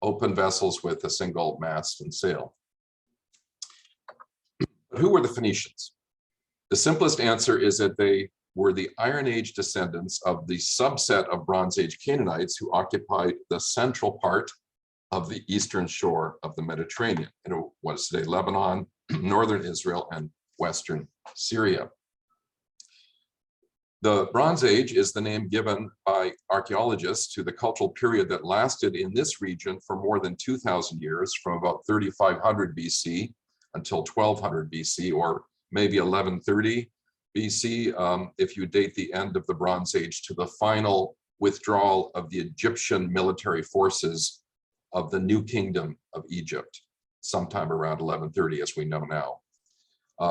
open vessels with a single mast and sail. But who were the Phoenicians? The simplest answer is that they were the Iron Age descendants of the subset of Bronze Age Canaanites who occupied the central part of the eastern shore of the Mediterranean, in what is today Lebanon, northern Israel, and western Syria. The Bronze Age is the name given by archaeologists to the cultural period that lasted in this region for more than 2,000 years, from about 3,500 BC until 1200 BC, or maybe 1130 BC, if you date the end of the Bronze Age to the final withdrawal of the Egyptian military forces of the New Kingdom of Egypt, sometime around 1130, as we know now,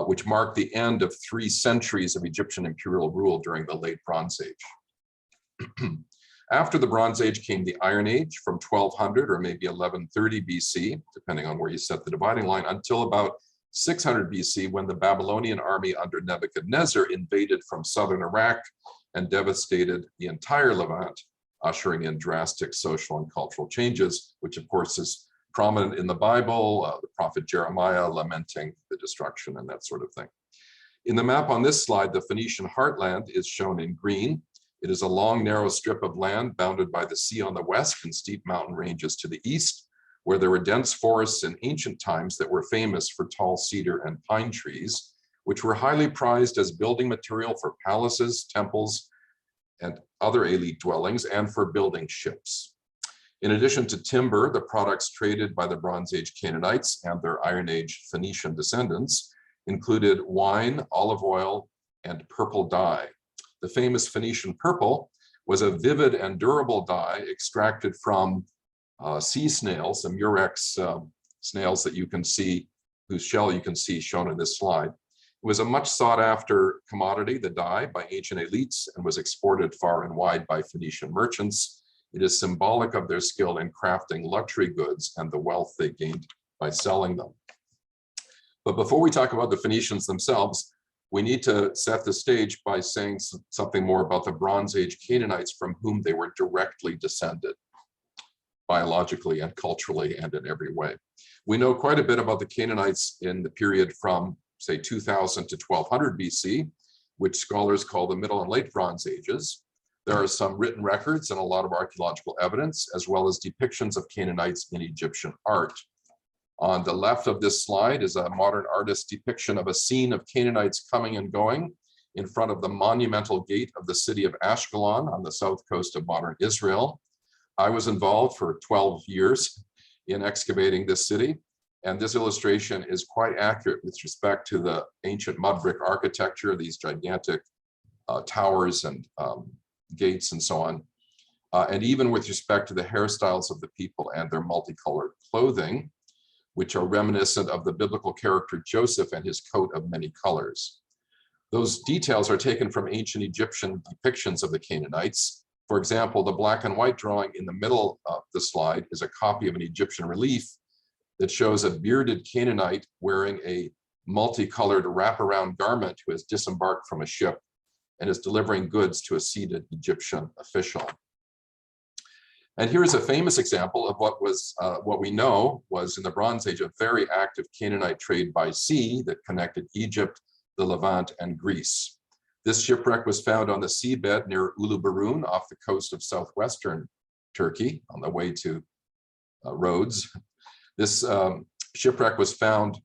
which marked the end of 3 centuries of Egyptian imperial rule during the late Bronze Age. After the Bronze Age came the Iron Age from 1200 or maybe 1130 BC, depending on where you set the dividing line, until about 600 BC, when the Babylonian army under Nebuchadnezzar invaded from southern Iraq and devastated the entire Levant, ushering in drastic social and cultural changes, which of course is prominent in the Bible, the prophet Jeremiah lamenting the destruction and that sort of thing. In the map on this slide, the Phoenician heartland is shown in green. It is a long, narrow strip of land bounded by the sea on the west and steep mountain ranges to the east, where there were dense forests in ancient times that were famous for tall cedar and pine trees, which were highly prized as building material for palaces, temples, and other elite dwellings, and for building ships. In addition to timber, the products traded by the Bronze Age Canaanites and their Iron Age Phoenician descendants included wine, olive oil, and purple dye. The famous Phoenician purple was a vivid and durable dye extracted from sea snails, the murex snails that you can see, whose shell you can see shown in this slide. It was a much sought after commodity, the dye, by ancient elites, and was exported far and wide by Phoenician merchants. It is symbolic of their skill in crafting luxury goods and the wealth they gained by selling them. But before we talk about the Phoenicians themselves, we need to set the stage by saying something more about the Bronze Age Canaanites from whom they were directly descended, biologically and culturally and in every way. We know quite a bit about the Canaanites in the period from, say, 2000 to 1200 BC, which scholars call the Middle and Late Bronze Ages. There are some written records and a lot of archaeological evidence, as well as depictions of Canaanites in Egyptian art. On the left of this slide is a modern artist's depiction of a scene of Canaanites coming and going in front of the monumental gate of the city of Ashkelon on the south coast of modern Israel. I was involved for 12 years in excavating this city, and this illustration is quite accurate with respect to the ancient mud brick architecture, these gigantic towers and gates and so on, and even with respect to the hairstyles of the people and their multicolored clothing, which are reminiscent of the biblical character Joseph and his coat of many colors. Those details are taken from ancient Egyptian depictions of the Canaanites. For example, the black and white drawing in the middle of the slide is a copy of an Egyptian relief that shows a bearded Canaanite wearing a multicolored wraparound garment who has disembarked from a ship and is delivering goods to a seated Egyptian official. And here is a famous example of what we know was in the Bronze Age a very active Canaanite trade by sea that connected Egypt, the Levant, and Greece. This shipwreck was found on the seabed near Uluburun off the coast of southwestern Turkey on the way to Rhodes. This shipwreck was found,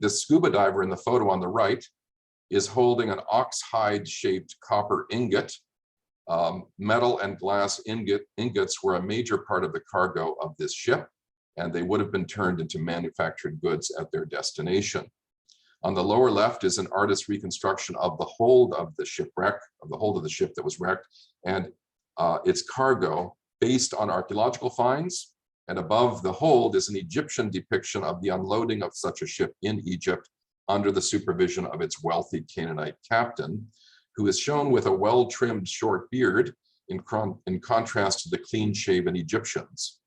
this scuba diver in the photo on the right is holding an ox hide shaped copper ingot. Metal and glass ingots were a major part of the cargo of this ship, and they would have been turned into manufactured goods at their destination. On the lower left is an artist's reconstruction of the hold of the shipwreck, of the hold of the ship that was wrecked, and its cargo based on archaeological finds. And above the hold is an Egyptian depiction of the unloading of such a ship in Egypt under the supervision of its wealthy Canaanite captain, who is shown with a well-trimmed short beard in contrast to the clean-shaven Egyptians.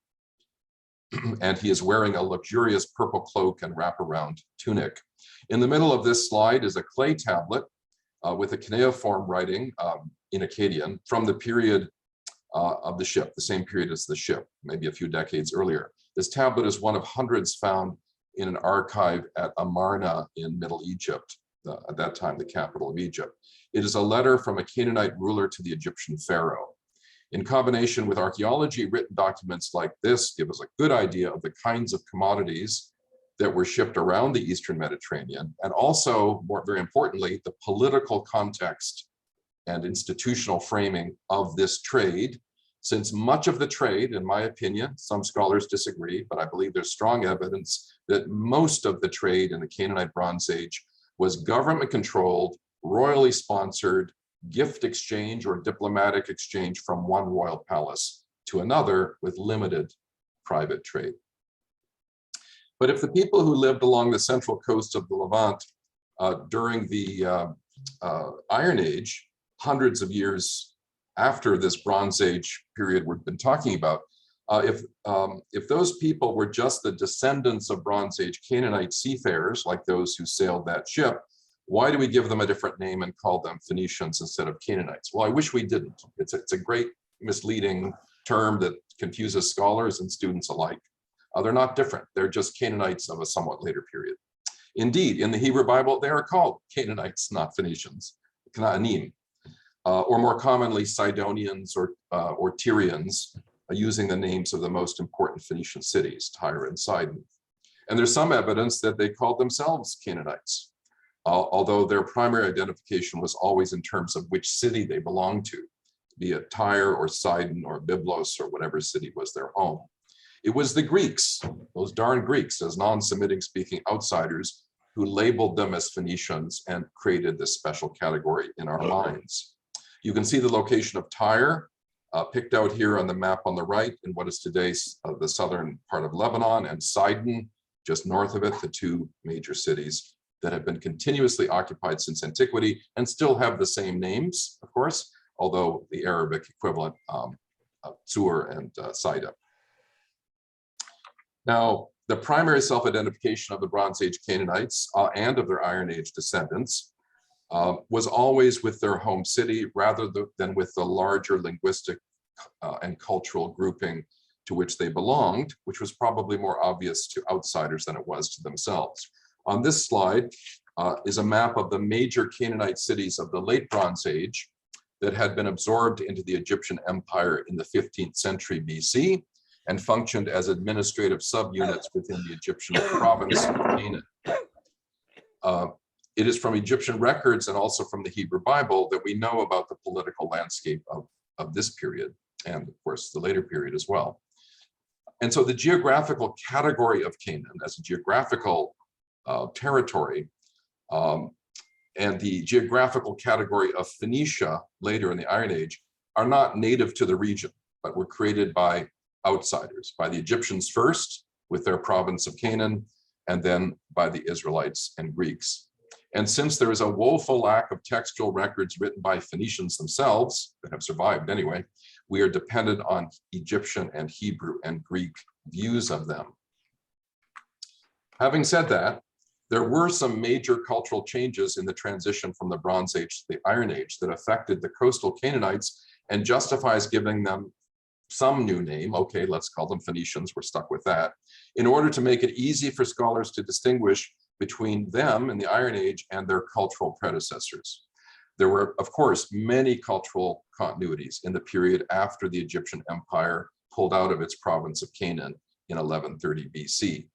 And he is wearing a luxurious purple cloak and wraparound tunic. In the middle of this slide is a clay tablet with a cuneiform writing in Akkadian from the period of the ship, the same period as the ship, maybe a few decades earlier. This tablet is one of hundreds found in an archive at Amarna in Middle Egypt, at that time the capital of Egypt. It is a letter from a Canaanite ruler to the Egyptian pharaoh. In combination with archaeology, written documents like this give us a good idea of the kinds of commodities that were shipped around the Eastern Mediterranean, and also, very importantly, the political context and institutional framing of this trade, since much of the trade, in my opinion, some scholars disagree, but I believe there's strong evidence that most of the trade in the Canaanite Bronze Age was government-controlled, royally sponsored, gift exchange or diplomatic exchange from one royal palace to another with limited private trade. But if the people who lived along the central coast of the Levant during the Iron Age, hundreds of years after this Bronze Age period we've been talking about, if those people were just the descendants of Bronze Age Canaanite seafarers, like those who sailed that ship, why do we give them a different name and call them Phoenicians instead of Canaanites? Well, I wish we didn't. It's a great misleading term that confuses scholars and students alike. They're not different. They're just Canaanites of a somewhat later period. Indeed, in the Hebrew Bible, they are called Canaanites, not Phoenicians, Canaanim, or more commonly Sidonians or Tyrians, using the names of the most important Phoenician cities, Tyre and Sidon. And there's some evidence that they called themselves Canaanites, although their primary identification was always in terms of which city they belonged to, be it Tyre or Sidon or Byblos or whatever city was their home. It was the Greeks, those darn Greeks, as non-Semitic speaking outsiders, who labeled them as Phoenicians and created this special category in our minds. You can see the location of Tyre picked out here on the map on the right in what is today the southern part of Lebanon, and Sidon, just north of it, the two major cities that have been continuously occupied since antiquity and still have the same names, of course, although the Arabic equivalent, Sur and Sidon. Now, the primary self-identification of the Bronze Age Canaanites and of their Iron Age descendants was always with their home city rather than with the larger linguistic and cultural grouping to which they belonged, which was probably more obvious to outsiders than it was to themselves. On this slide is a map of the major Canaanite cities of the late Bronze Age that had been absorbed into the Egyptian Empire in the 15th century BC and functioned as administrative subunits within the Egyptian province of Canaan. It is from Egyptian records and also from the Hebrew Bible that we know about the political landscape of this period, and of course the later period as well. And so the geographical category of Canaan as a geographical territory and the geographical category of Phoenicia later in the Iron Age are not native to the region, but were created by outsiders, by the Egyptians first with their province of Canaan, and then by the Israelites and Greeks. And since there is a woeful lack of textual records written by Phoenicians themselves, that have survived anyway, we are dependent on Egyptian and Hebrew and Greek views of them. Having said that, there were some major cultural changes in the transition from the Bronze Age to the Iron Age that affected the coastal Canaanites and justifies giving them some new name. Okay, let's call them Phoenicians, we're stuck with that, in order to make it easy for scholars to distinguish between them in the Iron Age and their cultural predecessors. There were, of course, many cultural continuities in the period after the Egyptian Empire pulled out of its province of Canaan in 1130 BC.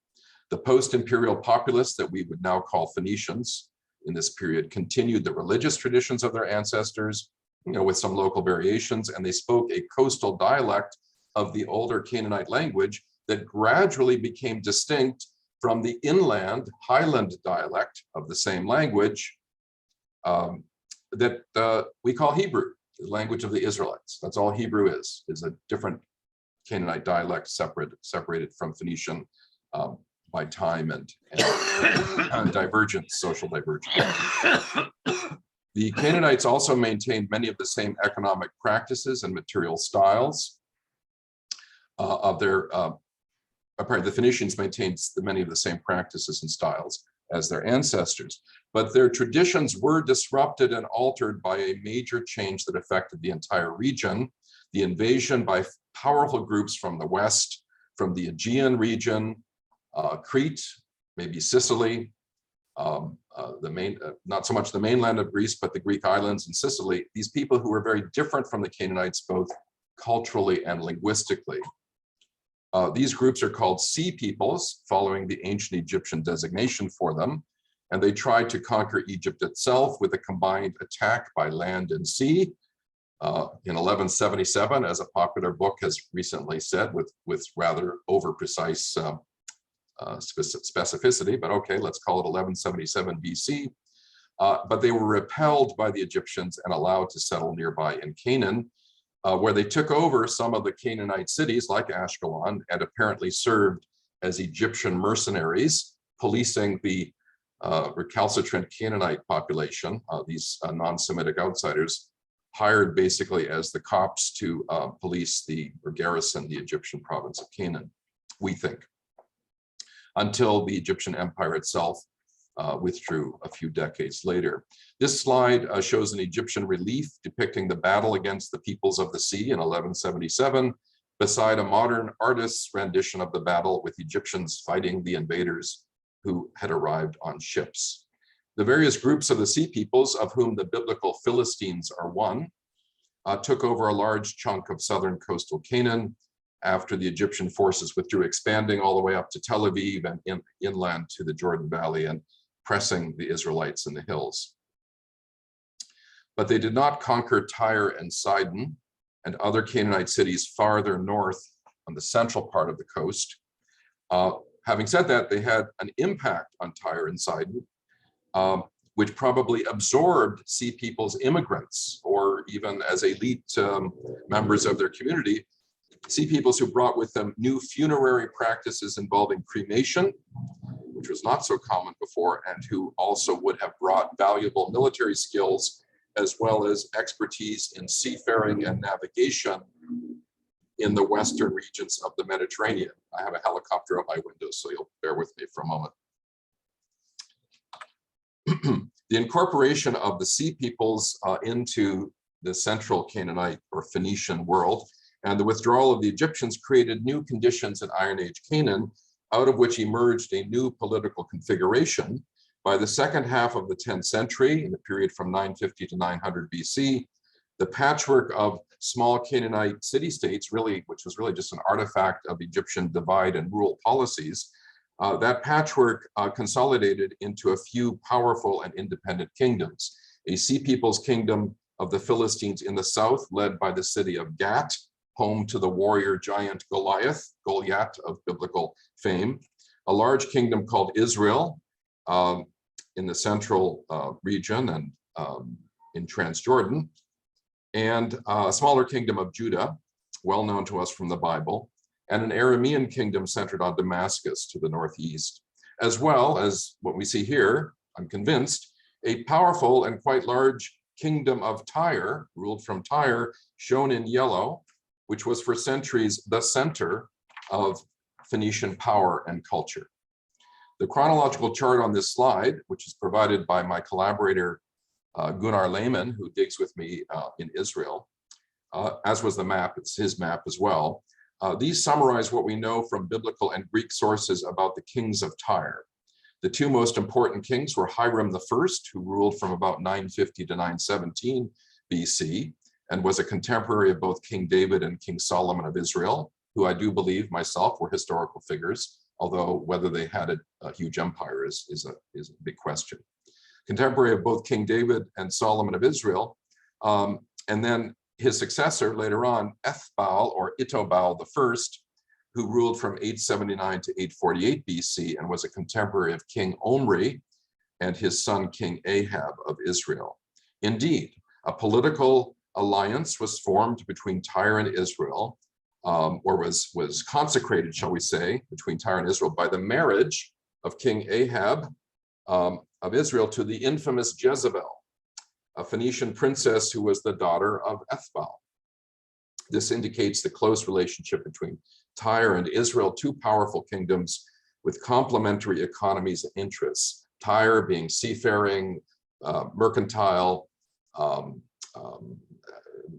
The post-imperial populace that we would now call Phoenicians in this period continued the religious traditions of their ancestors, with some local variations, and they spoke a coastal dialect of the older Canaanite language that gradually became distinct from the inland highland dialect of the same language that we call Hebrew, the language of the Israelites. That's all Hebrew is a different Canaanite dialect separated from Phoenician by time and divergence, social divergence. The Canaanites also maintained many of the same economic practices and material styles of their, the Phoenicians maintained many of the same practices and styles as their ancestors, but their traditions were disrupted and altered by a major change that affected the entire region, the invasion by powerful groups from the west from the Aegean region, Crete, maybe Sicily, not so much the mainland of Greece, but the Greek islands and Sicily, these people who were very different from the Canaanites, both culturally and linguistically. These groups are called sea peoples, following the ancient Egyptian designation for them, and they tried to conquer Egypt itself with a combined attack by land and sea. In 1177, as a popular book has recently said, with rather over-precise specificity, but okay, let's call it 1177 BC. But they were repelled by the Egyptians and allowed to settle nearby in Canaan, where they took over some of the Canaanite cities like Ashkelon and apparently served as Egyptian mercenaries, policing the recalcitrant Canaanite population, these non-Semitic outsiders, hired basically as the cops to police or garrison the Egyptian province of Canaan, we think, until the Egyptian empire itself withdrew a few decades later. This slide shows an Egyptian relief depicting the battle against the peoples of the sea in 1177, beside a modern artist's rendition of the battle with Egyptians fighting the invaders who had arrived on ships. The various groups of the sea peoples, of whom the biblical Philistines are one, took over a large chunk of southern coastal Canaan after the Egyptian forces withdrew, expanding all the way up to Tel Aviv and inland to the Jordan Valley and pressing the Israelites in the hills. But they did not conquer Tyre and Sidon and other Canaanite cities farther north on the central part of the coast. Having said that, they had an impact on Tyre and Sidon, which probably absorbed sea people's immigrants, or even as elite members of their community, sea peoples who brought with them new funerary practices involving cremation, which was not so common before, and who also would have brought valuable military skills as well as expertise in seafaring and navigation in the western regions of the Mediterranean. I have a helicopter out my window, so you'll bear with me for a moment. The incorporation of the sea peoples into the central Canaanite or Phoenician world and the withdrawal of the Egyptians created new conditions in Iron Age Canaan, out of which emerged a new political configuration. By the second half of the 10th century, in the period from 950 to 900 BC, the patchwork of small Canaanite city-states, which was really just an artifact of Egyptian divide and rule policies, that patchwork consolidated into a few powerful and independent kingdoms. A sea people's kingdom of the Philistines in the south, led by the city of Gat, home to the warrior giant Goliath of biblical fame. A large kingdom called Israel in the central region and in Transjordan, and a smaller kingdom of Judah, well known to us from the Bible, and an Aramean kingdom centered on Damascus to the northeast, as well as what we see here, I'm convinced, a powerful and quite large kingdom of Tyre, ruled from Tyre, shown in yellow, which was for centuries the center of Phoenician power and culture. The chronological chart on this slide, which is provided by my collaborator, Gunnar Lehmann, who digs with me in Israel, as was the map, it's his map as well. These summarize what we know from biblical and Greek sources about the kings of Tyre. The two most important kings were Hiram I, who ruled from about 950 to 917 BC, and was a contemporary of both King David and King Solomon of Israel, who I do believe myself were historical figures, although whether they had a huge empire is a big question. Contemporary of both King David and Solomon of Israel, and then his successor later on, Ethbaal or Itobal I, who ruled from 879 to 848 BC and was a contemporary of King Omri and his son King Ahab of Israel. Indeed, a political alliance was formed between Tyre and Israel, or was consecrated, shall we say, between Tyre and Israel by the marriage of King Ahab of Israel to the infamous Jezebel, a Phoenician princess who was the daughter of Ethbaal. This indicates the close relationship between Tyre and Israel, two powerful kingdoms with complementary economies and interests. Tyre being seafaring, mercantile,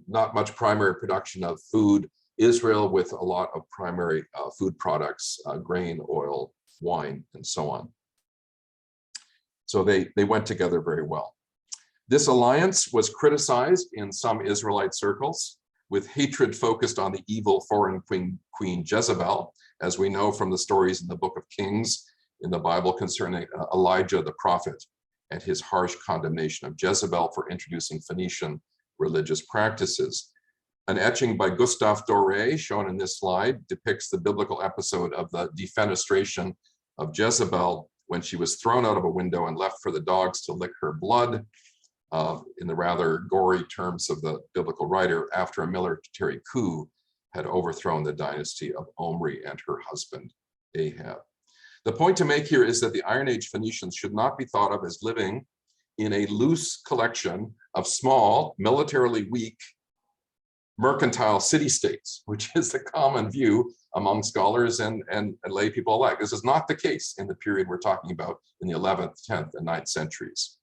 not much primary production of food, Israel with a lot of primary food products, grain, oil, wine, and so on. So they went together very well. This alliance was criticized in some Israelite circles, with hatred focused on the evil foreign queen Jezebel, as we know from the stories in the book of Kings in the Bible concerning Elijah the prophet and his harsh condemnation of Jezebel for introducing Phoenician religious practices. An etching by Gustave Doré, shown in this slide, depicts the biblical episode of the defenestration of Jezebel when she was thrown out of a window and left for the dogs to lick her blood, in the rather gory terms of the biblical writer, after a military coup had overthrown the dynasty of Omri and her husband Ahab. The point to make here is that the Iron Age Phoenicians should not be thought of as living in a loose collection of small, militarily weak, mercantile city-states, which is the common view among scholars and lay people alike. This is not the case in the period we're talking about in the 11th, 10th, and 9th centuries.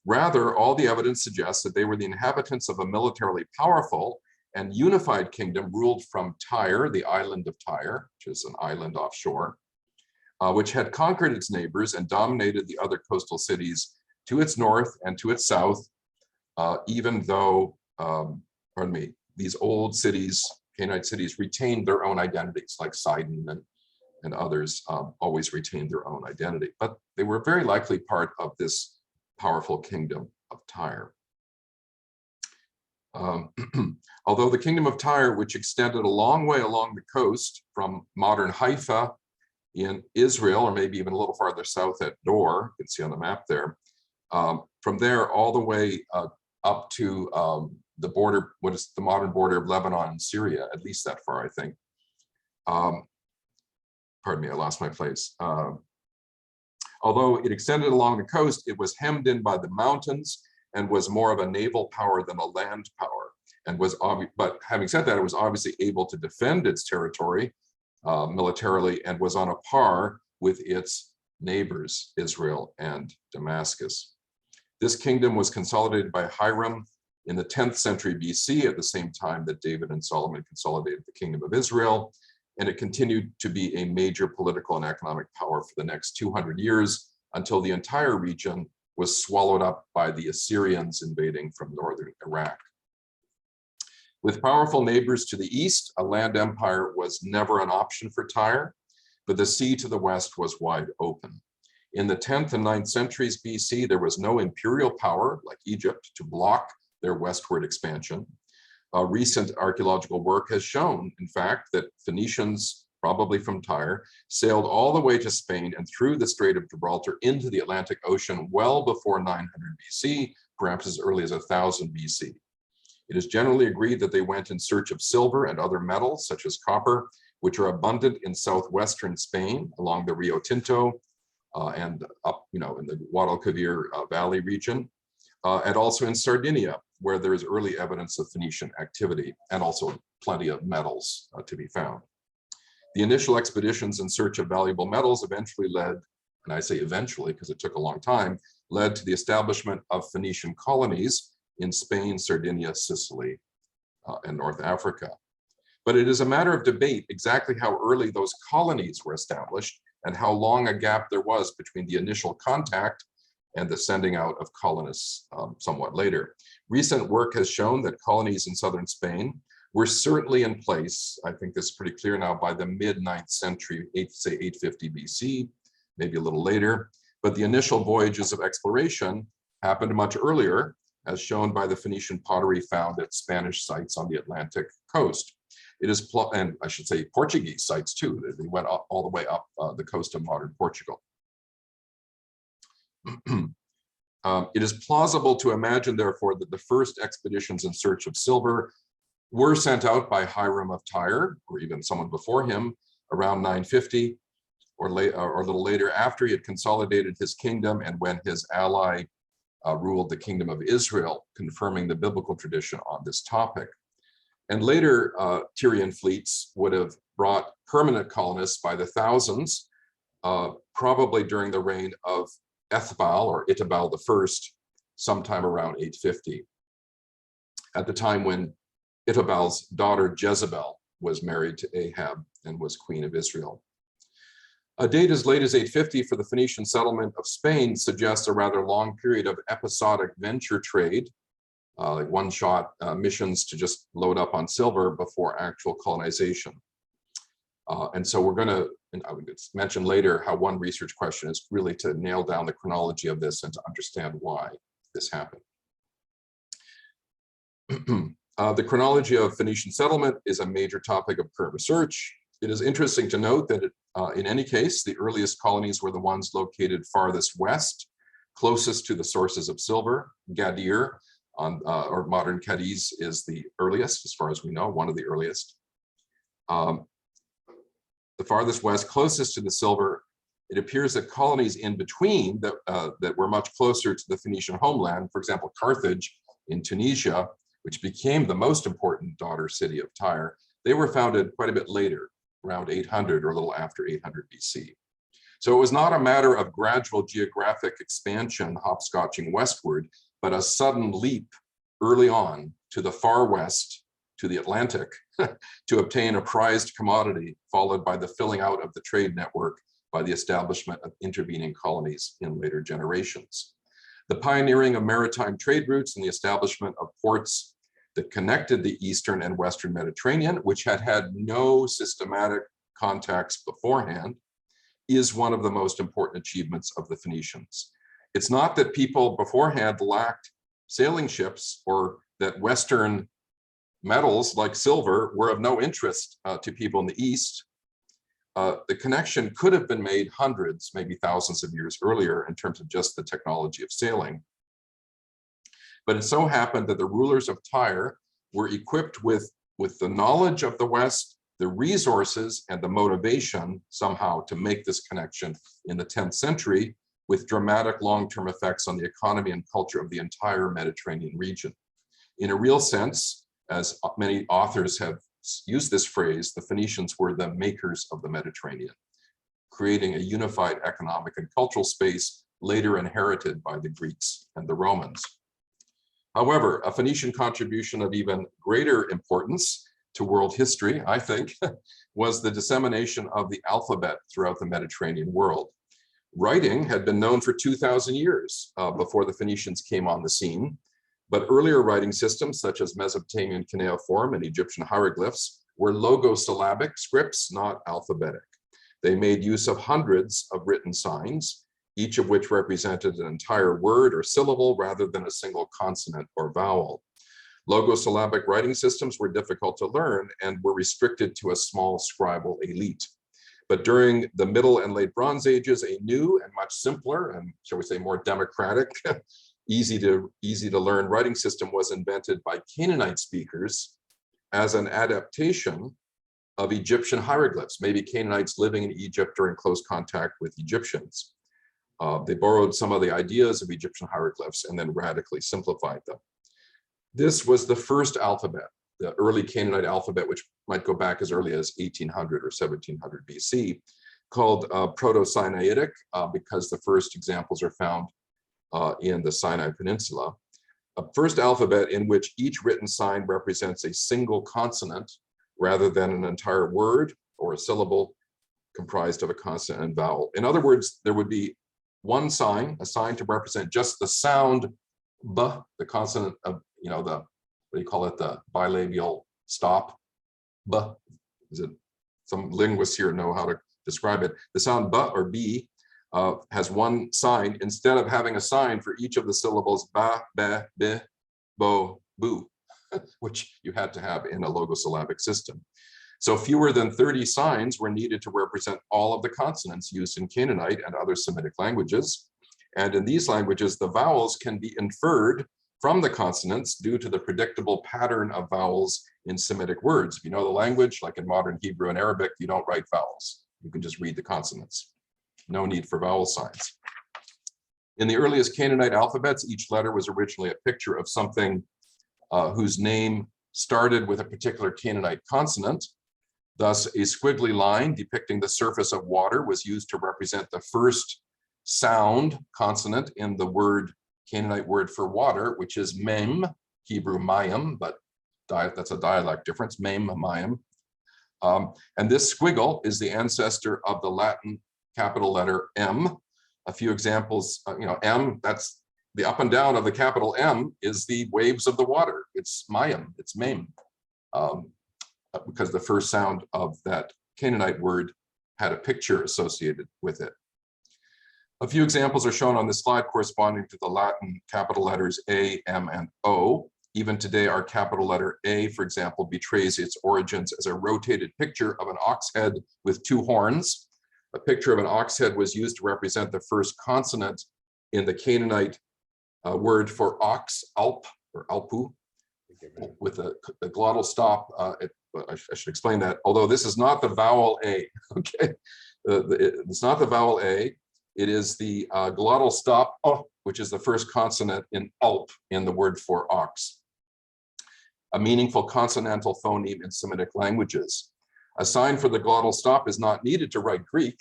Rather, all the evidence suggests that they were the inhabitants of a militarily powerful and unified kingdom ruled from Tyre, the island of Tyre, which is an island offshore, which had conquered its neighbors and dominated the other coastal cities to its north and to its south, even though, these old cities, Canaanite cities, retained their own identities, like Sidon and others always retained their own identity. But they were very likely part of this powerful kingdom of Tyre. Although the kingdom of Tyre, which extended a long way along the coast from modern Haifa in Israel, or maybe even a little farther south at Dor, you can see on the map there, from there all the way up to the border, what is the modern border of Lebanon and Syria, at least that far, I think. Pardon me, I lost my place. Although it extended along the coast, it was hemmed in by the mountains and was more of a naval power than a land power. And was but having said that, it was obviously able to defend its territory militarily and was on a par with its neighbors, Israel and Damascus. This kingdom was consolidated by Hiram in the 10th century BC, at the same time that David and Solomon consolidated the kingdom of Israel. And it continued to be a major political and economic power for the next 200 years until the entire region was swallowed up by the Assyrians invading from northern Iraq. With powerful neighbors to the east, a land empire was never an option for Tyre, but the sea to the west was wide open. In the 10th and 9th centuries BC, there was no imperial power like Egypt to block their westward expansion. Recent archaeological work has shown, in fact, that Phoenicians, probably from Tyre, sailed all the way to Spain and through the Strait of Gibraltar into the Atlantic Ocean well before 900 BC, perhaps as early as 1000 BC. It is generally agreed that they went in search of silver and other metals, such as copper, which are abundant in southwestern Spain along the Rio Tinto and up, in the Guadalquivir Valley region, and also in Sardinia, where there is early evidence of Phoenician activity and also plenty of metals to be found. The initial expeditions in search of valuable metals eventually led, and I say eventually because it took a long time, led to the establishment of Phoenician colonies in Spain, Sardinia, Sicily, and North Africa. But it is a matter of debate exactly how early those colonies were established and how long a gap there was between the initial contact and the sending out of colonists somewhat later. Recent work has shown that colonies in southern Spain were certainly in place, I think this is pretty clear now, by the mid-9th century, say 850 BC, maybe a little later. But the initial voyages of exploration happened much earlier, as shown by the Phoenician pottery found at Spanish sites on the Atlantic coast. It is, and I should say Portuguese sites too. They went all the way up the coast of modern Portugal. It is plausible to imagine, therefore, that the first expeditions in search of silver were sent out by Hiram of Tyre, or even someone before him, around 950, or a little later, after he had consolidated his kingdom and when his ally ruled the kingdom of Israel, confirming the biblical tradition on this topic. And later Tyrian fleets would have brought permanent colonists by the thousands, probably during the reign of Ethbal or Itobal I, sometime around 850. At the time when Itabal's daughter Jezebel was married to Ahab and was queen of Israel. A date as late as 850 for the Phoenician settlement of Spain suggests a rather long period of episodic venture trade, like one-shot missions to just load up on silver before actual colonization. And so we're going to, and I would mention later how one research question is really to nail down the chronology of this and to understand why this happened. The chronology of Phoenician settlement is a major topic of current research. It is interesting to note that in any case, the earliest colonies were the ones located farthest west, closest to the sources of silver. Gadir, or modern Cadiz, is the earliest, as far as we know, one of the earliest. The farthest west, closest to the silver. It appears that colonies in between that were much closer to the Phoenician homeland, for example, Carthage in Tunisia, which became the most important daughter city of Tyre, they were founded quite a bit later, around 800 or a little after 800 BC. So it was not a matter of gradual geographic expansion, hopscotching westward, but a sudden leap early on to the far west, to the Atlantic, to obtain a prized commodity, followed by the filling out of the trade network by the establishment of intervening colonies in later generations. The pioneering of maritime trade routes and the establishment of ports that connected the Eastern and Western Mediterranean, which had had no systematic contacts beforehand, is one of the most important achievements of the Phoenicians. It's not that people beforehand lacked sailing ships or that Western metals like silver were of no interest to people in the East. The connection could have been made hundreds, maybe thousands of years earlier in terms of just the technology of sailing. But it so happened that the rulers of Tyre were equipped with the knowledge of the West, the resources, and the motivation somehow to make this connection in the 10th century with dramatic long-term effects on the economy and culture of the entire Mediterranean region. In a real sense, as many authors have used this phrase, the Phoenicians were the makers of the Mediterranean, creating a unified economic and cultural space later inherited by the Greeks and the Romans. However, a Phoenician contribution of even greater importance to world history, I think, was the dissemination of the alphabet throughout the Mediterranean world. Writing had been known for 2,000 years before the Phoenicians came on the scene, but earlier writing systems such as Mesopotamian cuneiform and Egyptian hieroglyphs were logosyllabic scripts, not alphabetic. They made use of hundreds of written signs, each of which represented an entire word or syllable rather than a single consonant or vowel. Logosyllabic writing systems were difficult to learn and were restricted to a small scribal elite. But during the Middle and Late Bronze Ages, a new and much simpler and, shall we say, more democratic, easy to learn writing system was invented by Canaanite speakers as an adaptation of Egyptian hieroglyphs, maybe Canaanites living in Egypt or in close contact with Egyptians. They borrowed some of the ideas of Egyptian hieroglyphs and then radically simplified them. This was the first alphabet, the early Canaanite alphabet, which might go back as early as 1800 or 1700 BC, called Proto-Sinaitic, because the first examples are found in the Sinai Peninsula. A first alphabet in which each written sign represents a single consonant rather than an entire word or a syllable comprised of a consonant and vowel. In other words, there would be one sign, a sign to represent just the sound b, the consonant of, the, what do you call it, the bilabial stop, b. Is it, some linguists here know how to describe it. The sound b or b has one sign instead of having a sign for each of the syllables ba, be, bi, bo, bu, which you had to have in a logosyllabic system. So fewer than 30 signs were needed to represent all of the consonants used in Canaanite and other Semitic languages. And in these languages, the vowels can be inferred from the consonants due to the predictable pattern of vowels in Semitic words. If you know the language, like in modern Hebrew and Arabic, you don't write vowels. You can just read the consonants. No need for vowel signs. In the earliest Canaanite alphabets, each letter was originally a picture of something whose name started with a particular Canaanite consonant. Thus, a squiggly line depicting the surface of water was used to represent the first sound consonant in the Canaanite word for water, which is mem, Hebrew mayim, but that's a dialect difference, meme, mayim. And this squiggle is the ancestor of the Latin capital letter M. A few examples, M, that's the up and down of the capital M is the waves of the water. It's mayim, it's meme, because the first sound of that Canaanite word had a picture associated with it. A few examples are shown on this slide corresponding to the Latin capital letters A, M, and O. Even today, our capital letter A, for example, betrays its origins as a rotated picture of an ox head with two horns. A picture of an ox head was used to represent the first consonant in the Canaanite word for ox, alp, or alpu, with a glottal stop. I should explain that, although this is not the vowel A, okay? It's not the vowel A. It is the glottal stop, which is the first consonant in alp in the word for ox, a meaningful consonantal phoneme in Semitic languages. A sign for the glottal stop is not needed to write Greek.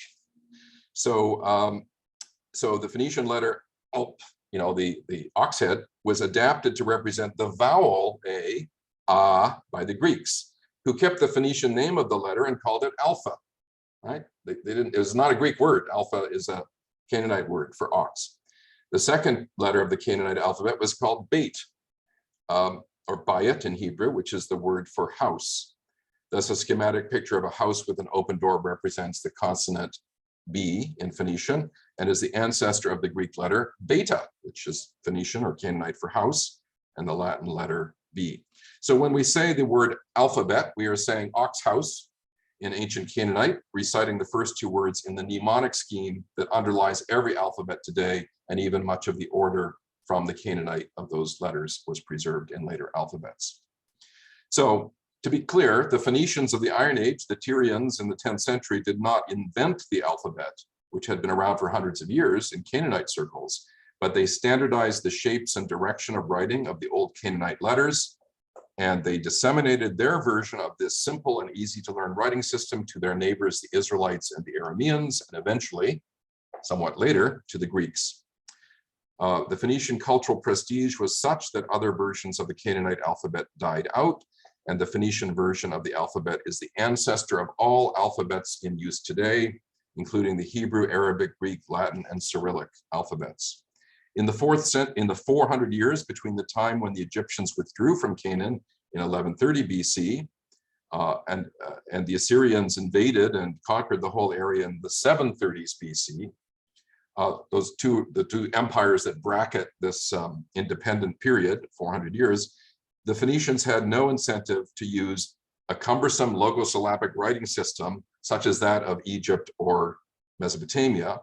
So, so the Phoenician letter alp, the ox head, was adapted to represent the vowel A, by the Greeks, who kept the Phoenician name of the letter and called it alpha, right? They didn't, it was not a Greek word. Alpha is a Canaanite word for ox. The second letter of the Canaanite alphabet was called bait, or bayit in Hebrew, which is the word for house. Thus, a schematic picture of a house with an open door represents the consonant B in Phoenician and is the ancestor of the Greek letter beta, which is Phoenician or Canaanite for house, and the Latin letter B. So when we say the word alphabet, we are saying ox house in ancient Canaanite, reciting the first two words in the mnemonic scheme that underlies every alphabet today, and even much of the order from the Canaanite of those letters was preserved in later alphabets. So to be clear, the Phoenicians of the Iron Age, the Tyrians in the 10th century, did not invent the alphabet, which had been around for hundreds of years in Canaanite circles, but they standardized the shapes and direction of writing of the old Canaanite letters, and they disseminated their version of this simple and easy to learn writing system to their neighbors, the Israelites and the Arameans, and eventually, somewhat later, to the Greeks. The Phoenician cultural prestige was such that other versions of the Canaanite alphabet died out, and the Phoenician version of the alphabet is the ancestor of all alphabets in use today, including the Hebrew, Arabic, Greek, Latin, and Cyrillic alphabets. In the 400 years between the time when the Egyptians withdrew from Canaan in 1130 BC, and the Assyrians invaded and conquered the whole area in the 730s BC, the two empires that bracket this independent period, 400 years, the Phoenicians had no incentive to use a cumbersome logosyllabic writing system such as that of Egypt or Mesopotamia,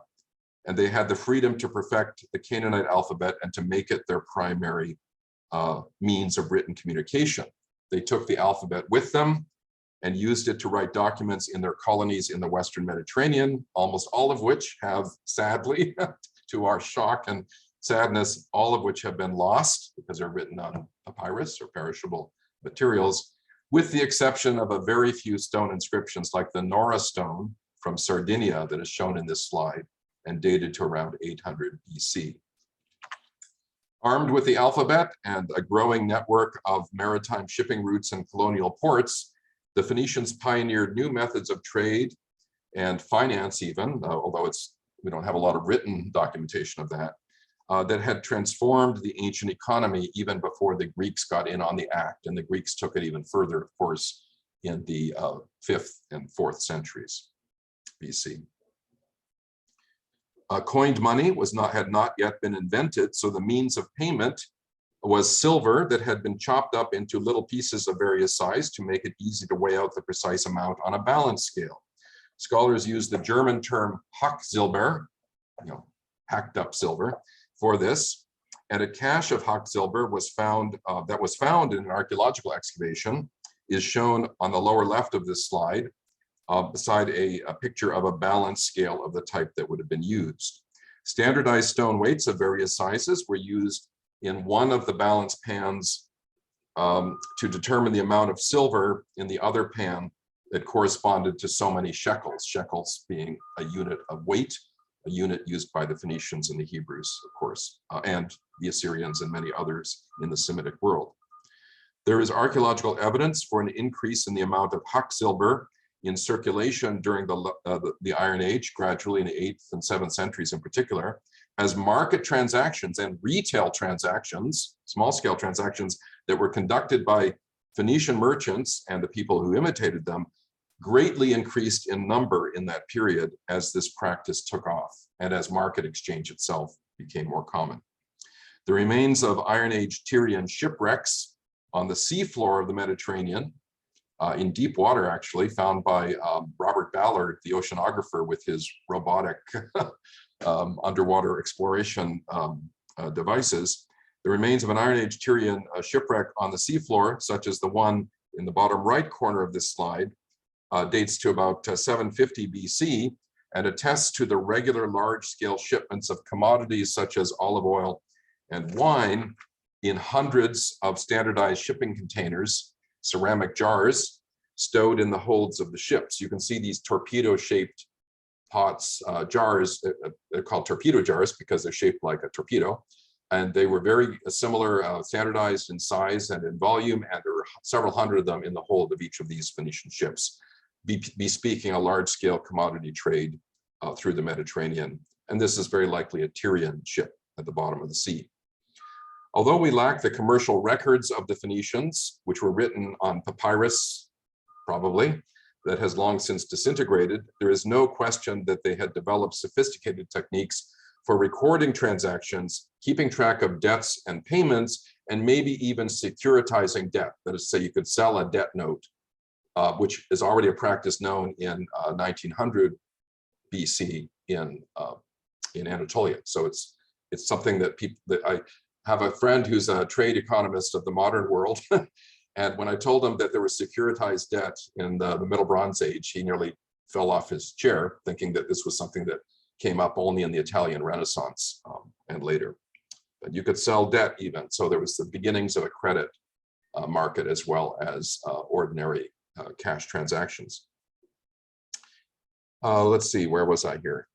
and they had the freedom to perfect the Canaanite alphabet and to make it their primary means of written communication. They took the alphabet with them and used it to write documents in their colonies in the Western Mediterranean, almost all of which have, sadly, to our shock and sadness, all of which have been lost because they're written on papyrus or perishable materials, with the exception of a very few stone inscriptions like the Nora stone from Sardinia that is shown in this slide and dated to around 800 BC. Armed with the alphabet and a growing network of maritime shipping routes and colonial ports, the Phoenicians pioneered new methods of trade and finance even, although we don't have a lot of written documentation of that, that had transformed the ancient economy even before the Greeks got in on the act, and the Greeks took it even further, of course, in the 5th and 4th centuries BC. Coined money had not yet been invented, so the means of payment was silver that had been chopped up into little pieces of various size to make it easy to weigh out the precise amount on a balance scale. Scholars use the German term Hacksilber, hacked up silver, for this, and a cache of Hacksilber was found that was found in an archaeological excavation is shown on the lower left of this slide, beside a picture of a balance scale of the type that would have been used. Standardized stone weights of various sizes were used in one of the balance pans to determine the amount of silver in the other pan that corresponded to so many shekels, shekels being a unit of weight, a unit used by the Phoenicians and the Hebrews, of course, and the Assyrians and many others in the Semitic world. There is archaeological evidence for an increase in the amount of silver in circulation during the Iron Age, gradually in the 8th and 7th centuries in particular, as market transactions and retail transactions, small-scale transactions that were conducted by Phoenician merchants and the people who imitated them greatly increased in number in that period as this practice took off and as market exchange itself became more common. The remains of Iron Age Tyrian shipwrecks on the seafloor of the Mediterranean, in deep water actually, found by Robert Ballard, the oceanographer, with his robotic underwater exploration devices. The remains of an Iron Age Tyrian shipwreck on the seafloor, such as the one in the bottom right corner of this slide, dates to about 750 BC and attests to the regular large-scale shipments of commodities such as olive oil and wine in hundreds of standardized shipping containers, ceramic jars, stowed in the holds of the ships. You can see these torpedo-shaped pots, jars. They're called torpedo jars because they're shaped like a torpedo. And they were very similar, standardized in size and in volume, and there were several hundred of them in the hold of each of these Phoenician ships, bespeaking a large-scale commodity trade through the Mediterranean. And this is very likely a Tyrian ship at the bottom of the sea. Although we lack the commercial records of the Phoenicians, which were written on papyrus, probably, that has long since disintegrated, there is no question that they had developed sophisticated techniques for recording transactions, keeping track of debts and payments, and maybe even securitizing debt. That is to say, you could sell a debt note, which is already a practice known in 1900 BC in Anatolia. So it's something that I have a friend who's a trade economist of the modern world. And when I told him that there was securitized debt in the Middle Bronze Age, he nearly fell off his chair, thinking that this was something that came up only in the Italian Renaissance and later. But you could sell debt even. So there was the beginnings of a credit market as well as ordinary cash transactions. Let's see, where was I here?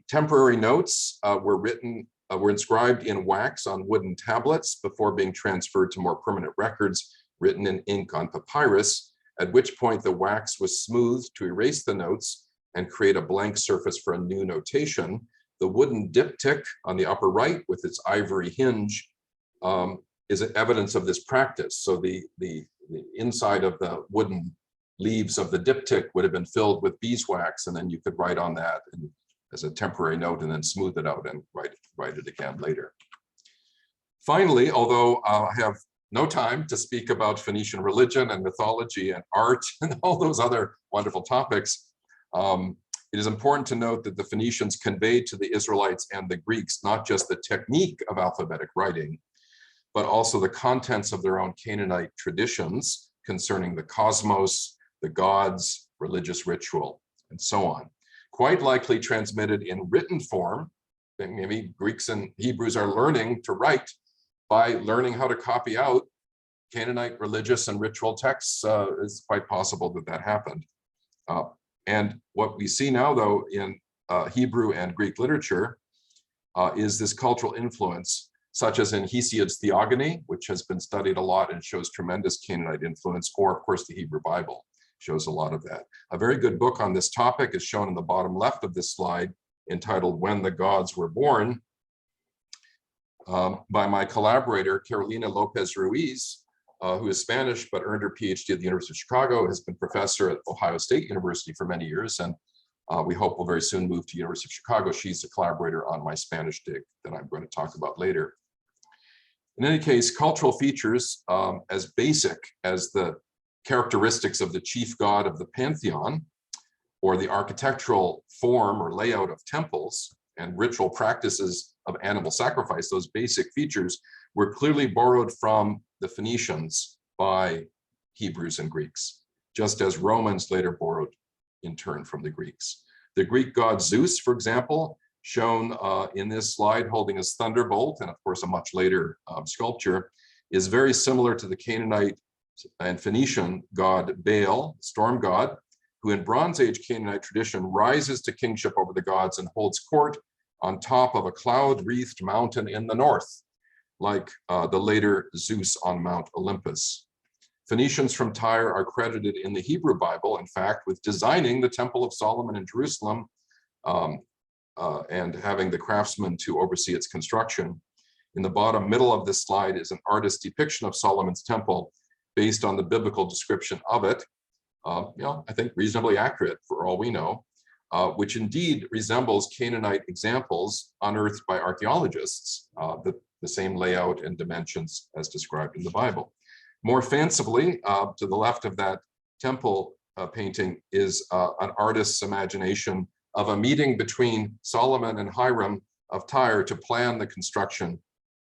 Temporary notes were inscribed in wax on wooden tablets before being transferred to more permanent records written in ink on papyrus, at which point the wax was smoothed to erase the notes and create a blank surface for a new notation. The wooden diptych on the upper right with its ivory hinge is evidence of this practice. So the inside of the wooden leaves of the diptych would have been filled with beeswax, and then you could write on that as a temporary note and then smooth it out and write it again later. Finally, although I have no time to speak about Phoenician religion and mythology and art and all those other wonderful topics, it is important to note that the Phoenicians conveyed to the Israelites and the Greeks not just the technique of alphabetic writing, but also the contents of their own Canaanite traditions concerning the cosmos, the gods, religious ritual, and so on. Quite likely transmitted in written form. Maybe Greeks and Hebrews are learning to write by learning how to copy out Canaanite religious and ritual texts. It's quite possible that that happened. And what we see now, though, in Hebrew and Greek literature is this cultural influence, such as in Hesiod's Theogony, which has been studied a lot and shows tremendous Canaanite influence, or of course the Hebrew Bible shows a lot of that. A very good book on this topic is shown in the bottom left of this slide, entitled When the Gods Were Born, by my collaborator, Carolina Lopez Ruiz, who is Spanish but earned her PhD at the University of Chicago, has been professor at Ohio State University for many years, and we hope will very soon move to University of Chicago. She's a collaborator on my Spanish dig that I'm going to talk about later. In any case, cultural features as basic as the characteristics of the chief god of the pantheon, or the architectural form or layout of temples and ritual practices of animal sacrifice, those basic features were clearly borrowed from the Phoenicians by Hebrews and Greeks, just as Romans later borrowed in turn from the Greeks. The Greek god Zeus, for example, shown in this slide holding his thunderbolt, and of course a much later sculpture, is very similar to the Canaanite and Phoenician god Baal, storm god, who in Bronze Age Canaanite tradition rises to kingship over the gods and holds court on top of a cloud-wreathed mountain in the north, like the later Zeus on Mount Olympus. Phoenicians from Tyre are credited in the Hebrew Bible, in fact, with designing the Temple of Solomon in Jerusalem and having the craftsmen to oversee its construction. In the bottom middle of this slide is an artist's depiction of Solomon's temple based on the biblical description of it. I think reasonably accurate for all we know, which indeed resembles Canaanite examples unearthed by archaeologists, the same layout and dimensions as described in the Bible. More fancifully, to the left of that temple painting is an artist's imagination of a meeting between Solomon and Hiram of Tyre to plan the construction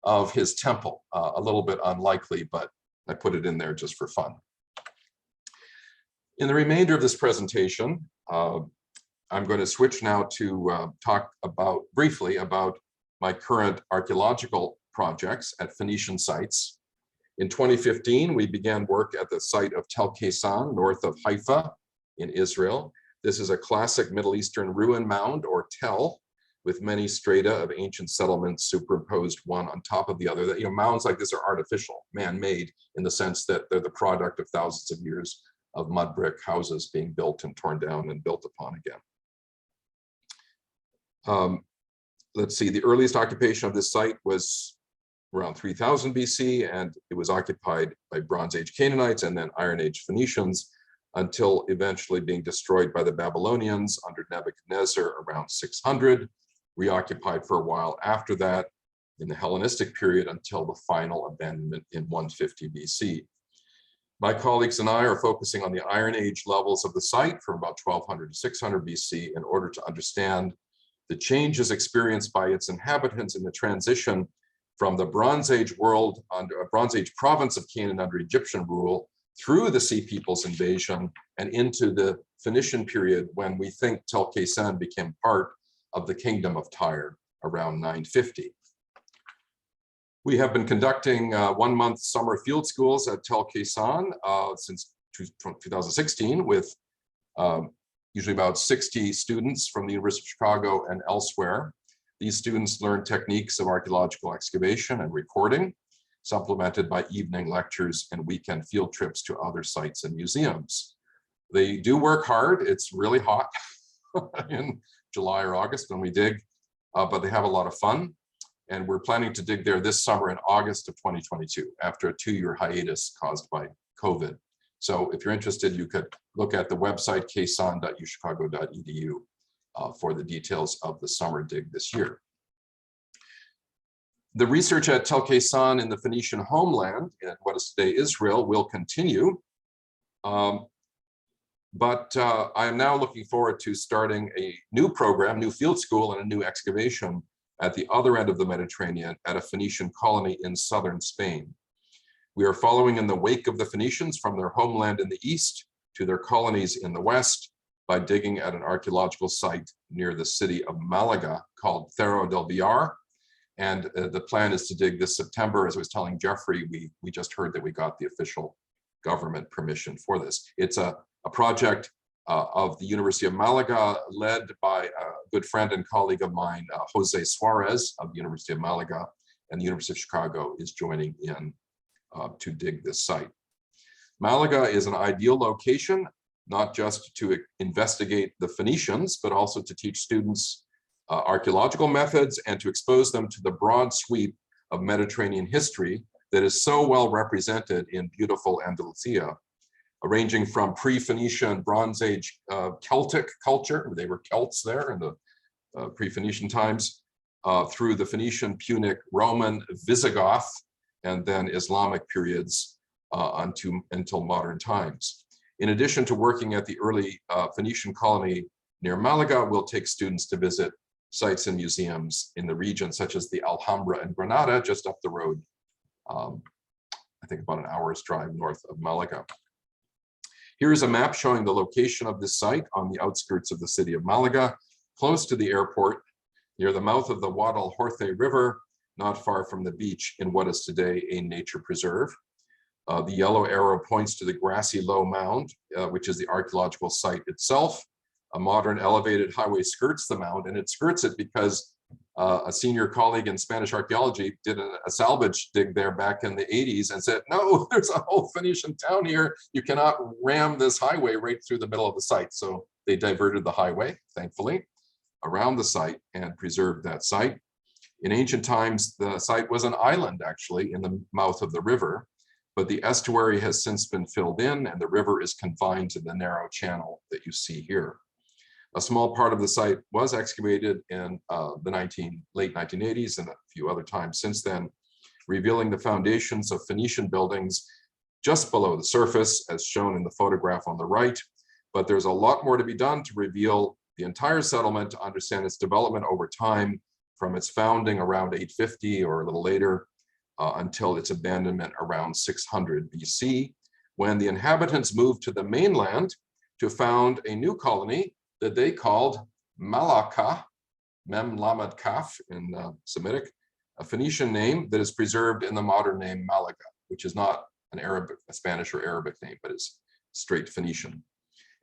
of his temple. A little bit unlikely, but I put it in there just for fun. In the remainder of this presentation, I'm going to switch now to talk briefly about my current archaeological projects at Phoenician sites. In 2015, we began work at the site of Tel Kaysan, north of Haifa in Israel. This is a classic Middle Eastern ruin mound, or tell, with many strata of ancient settlements superimposed one on top of the other. That, mounds like this are artificial, man-made, in the sense that they're the product of thousands of years of mud brick houses being built and torn down and built upon again. Let's see, the earliest occupation of this site was around 3000 BC, and it was occupied by Bronze Age Canaanites and then Iron Age Phoenicians until eventually being destroyed by the Babylonians under Nebuchadnezzar around 600, reoccupied for a while after that in the Hellenistic period until the final abandonment in 150 BC. My colleagues and I are focusing on the Iron Age levels of the site from about 1200 to 600 BC in order to understand the changes experienced by its inhabitants in the transition from the Bronze Age world under a Bronze Age province of Canaan under Egyptian rule through the Sea People's invasion and into the Phoenician period when we think Tel Kaysan became part of the Kingdom of Tyre around 950. We have been conducting 1-month summer field schools at Tel Kaysan since 2016 with usually about 60 students from the University of Chicago and elsewhere. These students learn techniques of archaeological excavation and recording, supplemented by evening lectures and weekend field trips to other sites and museums. They do work hard. It's really hot in July or August when we dig, but they have a lot of fun. And we're planning to dig there this summer in August of 2022 after a 2-year hiatus caused by COVID. So if you're interested, you could look at the website kaysan.uchicago.edu for the details of the summer dig this year. The research at Tel Kaysan in the Phoenician homeland, in what is today Israel, will continue. But I am now looking forward to starting a new program, new field school, and a new excavation at the other end of the Mediterranean at a Phoenician colony in southern Spain. We are following in the wake of the Phoenicians from their homeland in the east to their colonies in the west by digging at an archaeological site near the city of Malaga called Cerro del Villar. And the plan is to dig this September. As I was telling Jeffrey, we just heard that we got the official government permission for this. It's a project of the University of Malaga, led by a good friend and colleague of mine, Jose Suarez of the University of Malaga, and the University of Chicago is joining in to dig this site. Malaga is an ideal location, not just to investigate the Phoenicians, but also to teach students archaeological methods and to expose them to the broad sweep of Mediterranean history that is so well represented in beautiful Andalusia, ranging from pre-Phoenician Bronze Age Celtic culture, they were Celts there in the pre-Phoenician times, through the Phoenician, Punic, Roman, Visigoth, and then Islamic periods until modern times. In addition to working at the early Phoenician colony near Malaga, we'll take students to visit sites and museums in the region, such as the Alhambra in Granada, just up the road, I think about an hour's drive north of Malaga. Here's a map showing the location of this site on the outskirts of the city of Malaga, close to the airport, near the mouth of the Guadalhorce River, not far from the beach in what is today a nature preserve. The yellow arrow points to the grassy low mound, which is the archaeological site itself. A modern elevated highway skirts the mound, and it skirts it because A senior colleague in Spanish archaeology did a salvage dig there back in the 80s and said, no, there's a whole Phoenician town here. You cannot ram this highway right through the middle of the site. So they diverted the highway, thankfully, around the site and preserved that site. In ancient times, the site was an island, actually, in the mouth of the river, but the estuary has since been filled in and the river is confined to the narrow channel that you see here. A small part of the site was excavated in the late 1980s and a few other times since then, revealing the foundations of Phoenician buildings just below the surface, as shown in the photograph on the right. But there's a lot more to be done to reveal the entire settlement, to understand its development over time, from its founding around 850 or a little later until its abandonment around 600 BC, when the inhabitants moved to the mainland to found a new colony that they called Malacca, Mem Lamed Kaf in Semitic, a Phoenician name that is preserved in the modern name Malaga, which is not an Arabic, a Spanish or Arabic name, but is straight Phoenician.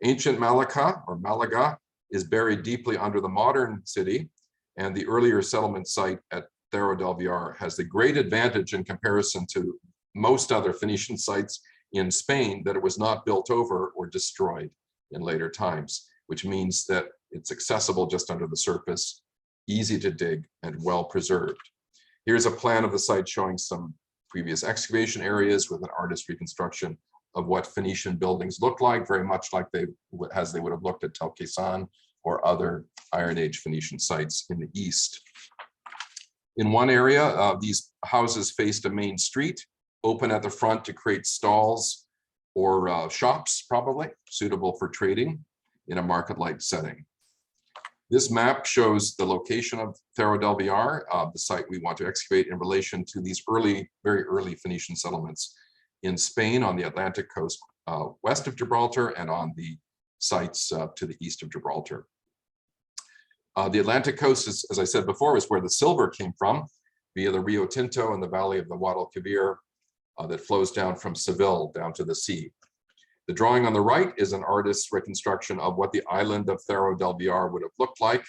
Ancient Malacca or Malaga is buried deeply under the modern city, and the earlier settlement site at Cerro del Villar has the great advantage in comparison to most other Phoenician sites in Spain that it was not built over or destroyed in later times, which means that it's accessible just under the surface, easy to dig, and well preserved. Here's a plan of the site showing some previous excavation areas with an artist's reconstruction of what Phoenician buildings look like, very much like as they would have looked at Tel Quesan or other Iron Age Phoenician sites in the east. In one area, these houses faced a main street, open at the front to create stalls or shops, probably, suitable for trading in a market-like setting. This map shows the location of Cerro del Villar, the site we want to excavate in relation to these early, very early Phoenician settlements in Spain on the Atlantic coast west of Gibraltar and on the sites to the east of Gibraltar. The Atlantic coast, as I said before, is where the silver came from via the Rio Tinto and the valley of the Guadalquivir that flows down from Seville down to the sea. The drawing on the right is an artist's reconstruction of what the island of Cerro del Villar would have looked like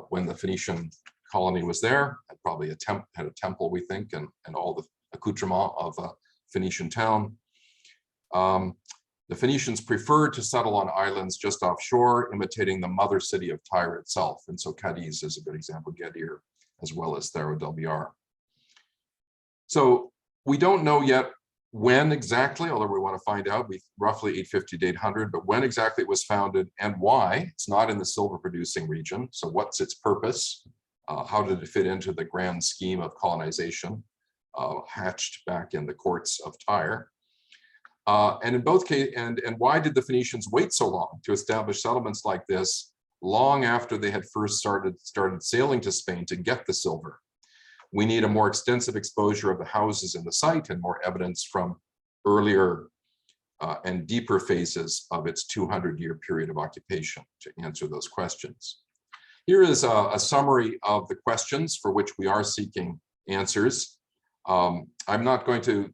when the Phoenician colony was there. It probably had a temple, we think, and all the accoutrement of a Phoenician town. The Phoenicians preferred to settle on islands just offshore, imitating the mother city of Tyre itself. And so Cadiz is a good example, Gadir, as well as Cerro del Villar. So we don't know yet when exactly, although we want to find out, roughly 850 to 800, but when exactly it was founded and why. It's not in the silver producing region. So what's its purpose? How did it fit into the grand scheme of colonization hatched back in the courts of Tyre? And in both cases, and why did the Phoenicians wait so long to establish settlements like this long after they had first started sailing to Spain to get the silver? We need a more extensive exposure of the houses in the site and more evidence from earlier and deeper phases of its 200-year period of occupation to answer those questions. Here is a summary of the questions for which we are seeking answers. I'm not going to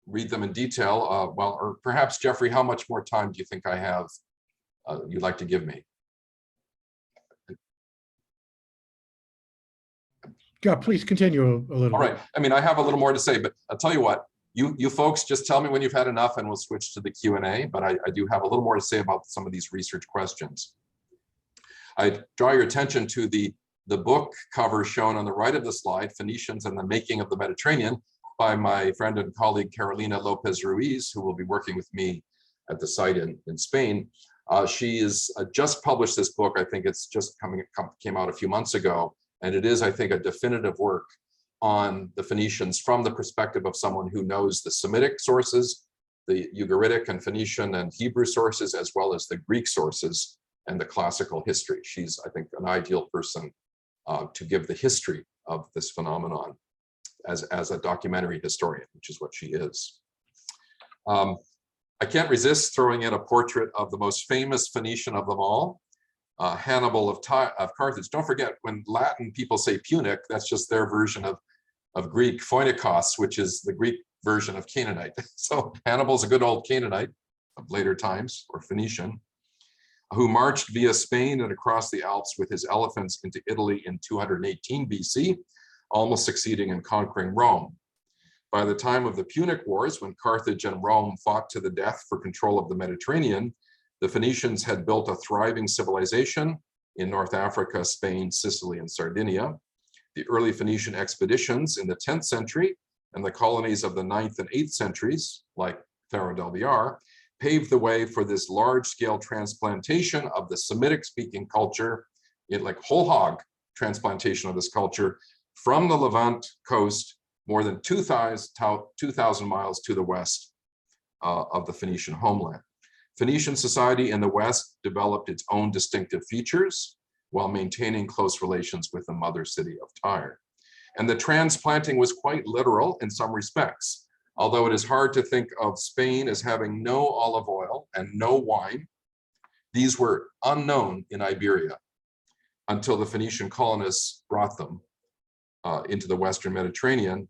read them in detail. Well, or perhaps, Jeffrey, how much more time do you think I have you'd like to give me? Yeah, please continue a little. All right. I mean, I have a little more to say, but I'll tell you what, you folks just tell me when you've had enough and we'll switch to the Q&A, but I do have a little more to say about some of these research questions. I draw your attention to the book cover shown on the right of the slide, Phoenicians and the Making of the Mediterranean, by my friend and colleague Carolina Lopez Ruiz, who will be working with me at the site in Spain. She is just published this book. I think it's just came out a few months ago. And it is, I think, a definitive work on the Phoenicians from the perspective of someone who knows the Semitic sources, the Ugaritic and Phoenician and Hebrew sources, as well as the Greek sources and the classical history. She's, I think, an ideal person to give the history of this phenomenon as a documentary historian, which is what she is. I can't resist throwing in a portrait of the most famous Phoenician of them all, Hannibal of Carthage. Don't forget, when Latin people say Punic, that's just their version of Greek Phoenikos, which is the Greek version of Canaanite. So Hannibal's a good old Canaanite of later times, or Phoenician. who marched via Spain and across the Alps with his elephants into Italy in 218 BC, almost succeeding in conquering Rome. By the time of the Punic Wars, when Carthage and Rome fought to the death for control of the Mediterranean, the Phoenicians had built a thriving civilization in North Africa, Spain, Sicily, and Sardinia. The early Phoenician expeditions in the 10th century and the colonies of the 9th and 8th centuries, like Faro del Villar, paved the way for this large-scale transplantation of the Semitic-speaking culture, like whole hog transplantation of this culture from the Levant coast more than 2,000 miles to the west of the Phoenician homeland. Phoenician society in the west developed its own distinctive features while maintaining close relations with the mother city of Tyre. And the transplanting was quite literal in some respects. Although it is hard to think of Spain as having no olive oil and no wine, these were unknown in Iberia until the Phoenician colonists brought them into the Western Mediterranean,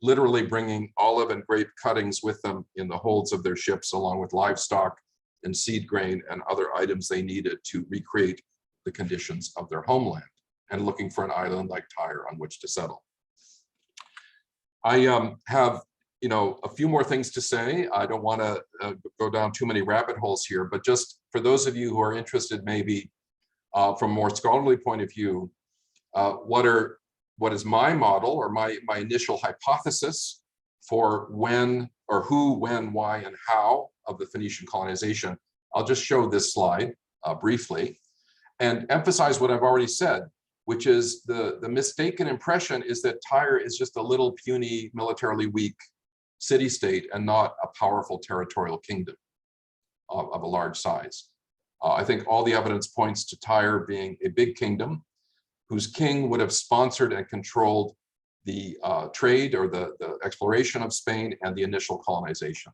literally bringing olive and grape cuttings with them in the holds of their ships, along with livestock and seed grain and other items they needed to recreate the conditions of their homeland, and looking for an island like Tyre on which to settle. I have a few more things to say. I don't want to go down too many rabbit holes here, but just for those of you who are interested, maybe from a more scholarly point of view, what is my model or my initial hypothesis for when or who, when, why, and how of the Phoenician colonization. I'll just show this slide briefly and emphasize what I've already said, which is the mistaken impression is that Tyre is just a little puny, militarily weak city-state and not a powerful territorial kingdom of a large size. I think all the evidence points to Tyre being a big kingdom whose king would have sponsored and controlled the trade or the exploration of Spain and the initial colonization.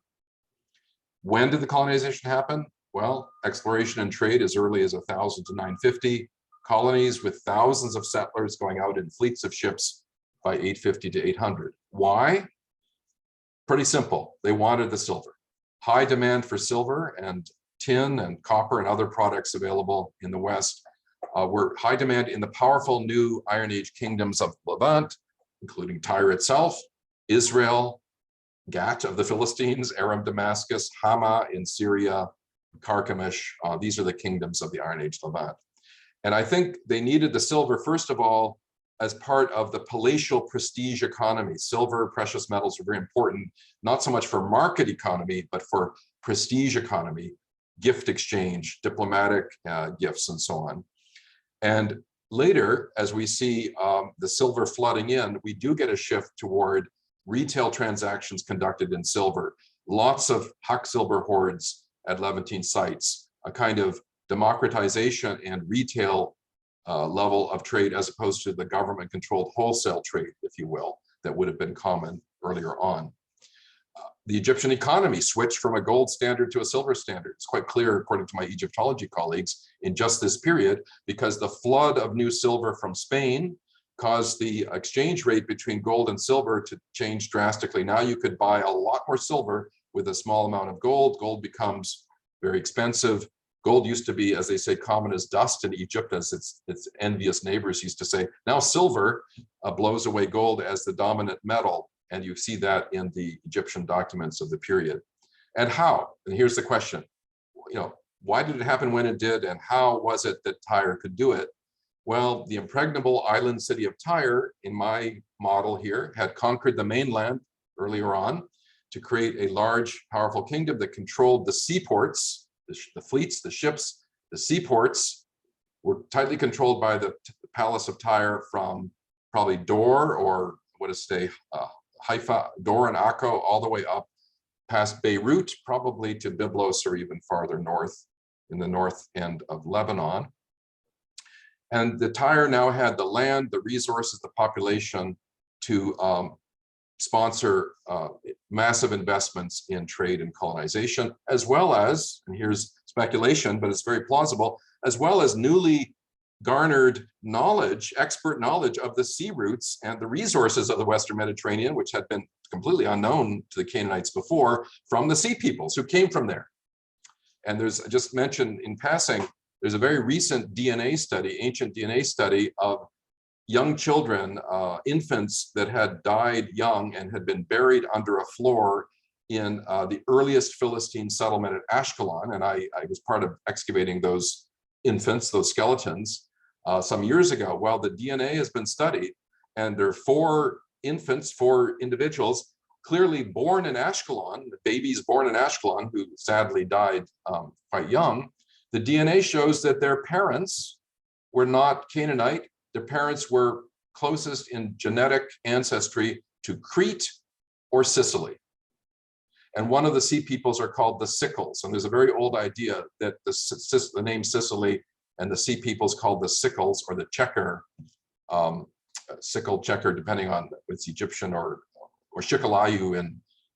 When did the colonization happen? Well, exploration and trade as early as 1000 to 950, colonies with thousands of settlers going out in fleets of ships by 850 to 800. Why? Pretty simple. They wanted the silver. High demand for silver and tin and copper and other products available in the West were high demand in the powerful new Iron Age kingdoms of Levant, including Tyre itself, Israel, Gat of the Philistines, Aram, Damascus, Hama in Syria, Carchemish. These are the kingdoms of the Iron Age Levant. And I think they needed the silver, first of all, as part of the palatial prestige economy. Silver, precious metals are very important, not so much for market economy, but for prestige economy, gift exchange, diplomatic gifts, and so on. And later, as we see the silver flooding in, we do get a shift toward retail transactions conducted in silver. Lots of Huck silver hoards at Levantine sites, a kind of democratization and retail level of trade as opposed to the government-controlled wholesale trade, if you will, that would have been common earlier on. The Egyptian economy switched from a gold standard to a silver standard. It's quite clear, according to my Egyptology colleagues, in just this period, because the flood of new silver from Spain caused the exchange rate between gold and silver to change drastically. Now you could buy a lot more silver with a small amount of gold. Gold becomes very expensive. Gold used to be, as they say, common as dust in Egypt, as its envious neighbors used to say. Now silver blows away gold as the dominant metal, and you see that in the Egyptian documents of the period. And how? And here's the question: why did it happen when it did, and how was it that Tyre could do it? Well, the impregnable island city of Tyre, in my model here, had conquered the mainland earlier on to create a large, powerful kingdom that controlled the seaports. The fleets, the ships, the seaports were tightly controlled by the palace of Tyre from probably Dor, or what is today Haifa, Dor and Akko, all the way up past Beirut, probably to Byblos or even farther north in the north end of Lebanon. And the Tyre now had the land, the resources, the population to sponsor massive investments in trade and colonization, as well as, and here's speculation, but it's very plausible, as well as newly garnered knowledge, expert knowledge of the sea routes and the resources of the Western Mediterranean, which had been completely unknown to the Canaanites before, from the sea peoples who came from there. And there's just mentioned in passing, there's a very recent DNA study, ancient DNA study of young children, infants that had died young and had been buried under a floor in the earliest Philistine settlement at Ashkelon. And I was part of excavating those infants, those skeletons, some years ago. Well, the DNA has been studied, and there are 4 infants, 4 individuals clearly born in Ashkelon, the babies born in Ashkelon who sadly died quite young. The DNA shows that their parents were not Canaanite. Their parents were closest in genetic ancestry to Crete or Sicily. And one of the sea peoples are called the Sicels. And there's a very old idea that the name Sicily and the sea peoples called the Sicels or the Checker, Sickle Checker, depending on if it's Egyptian or Shikalayu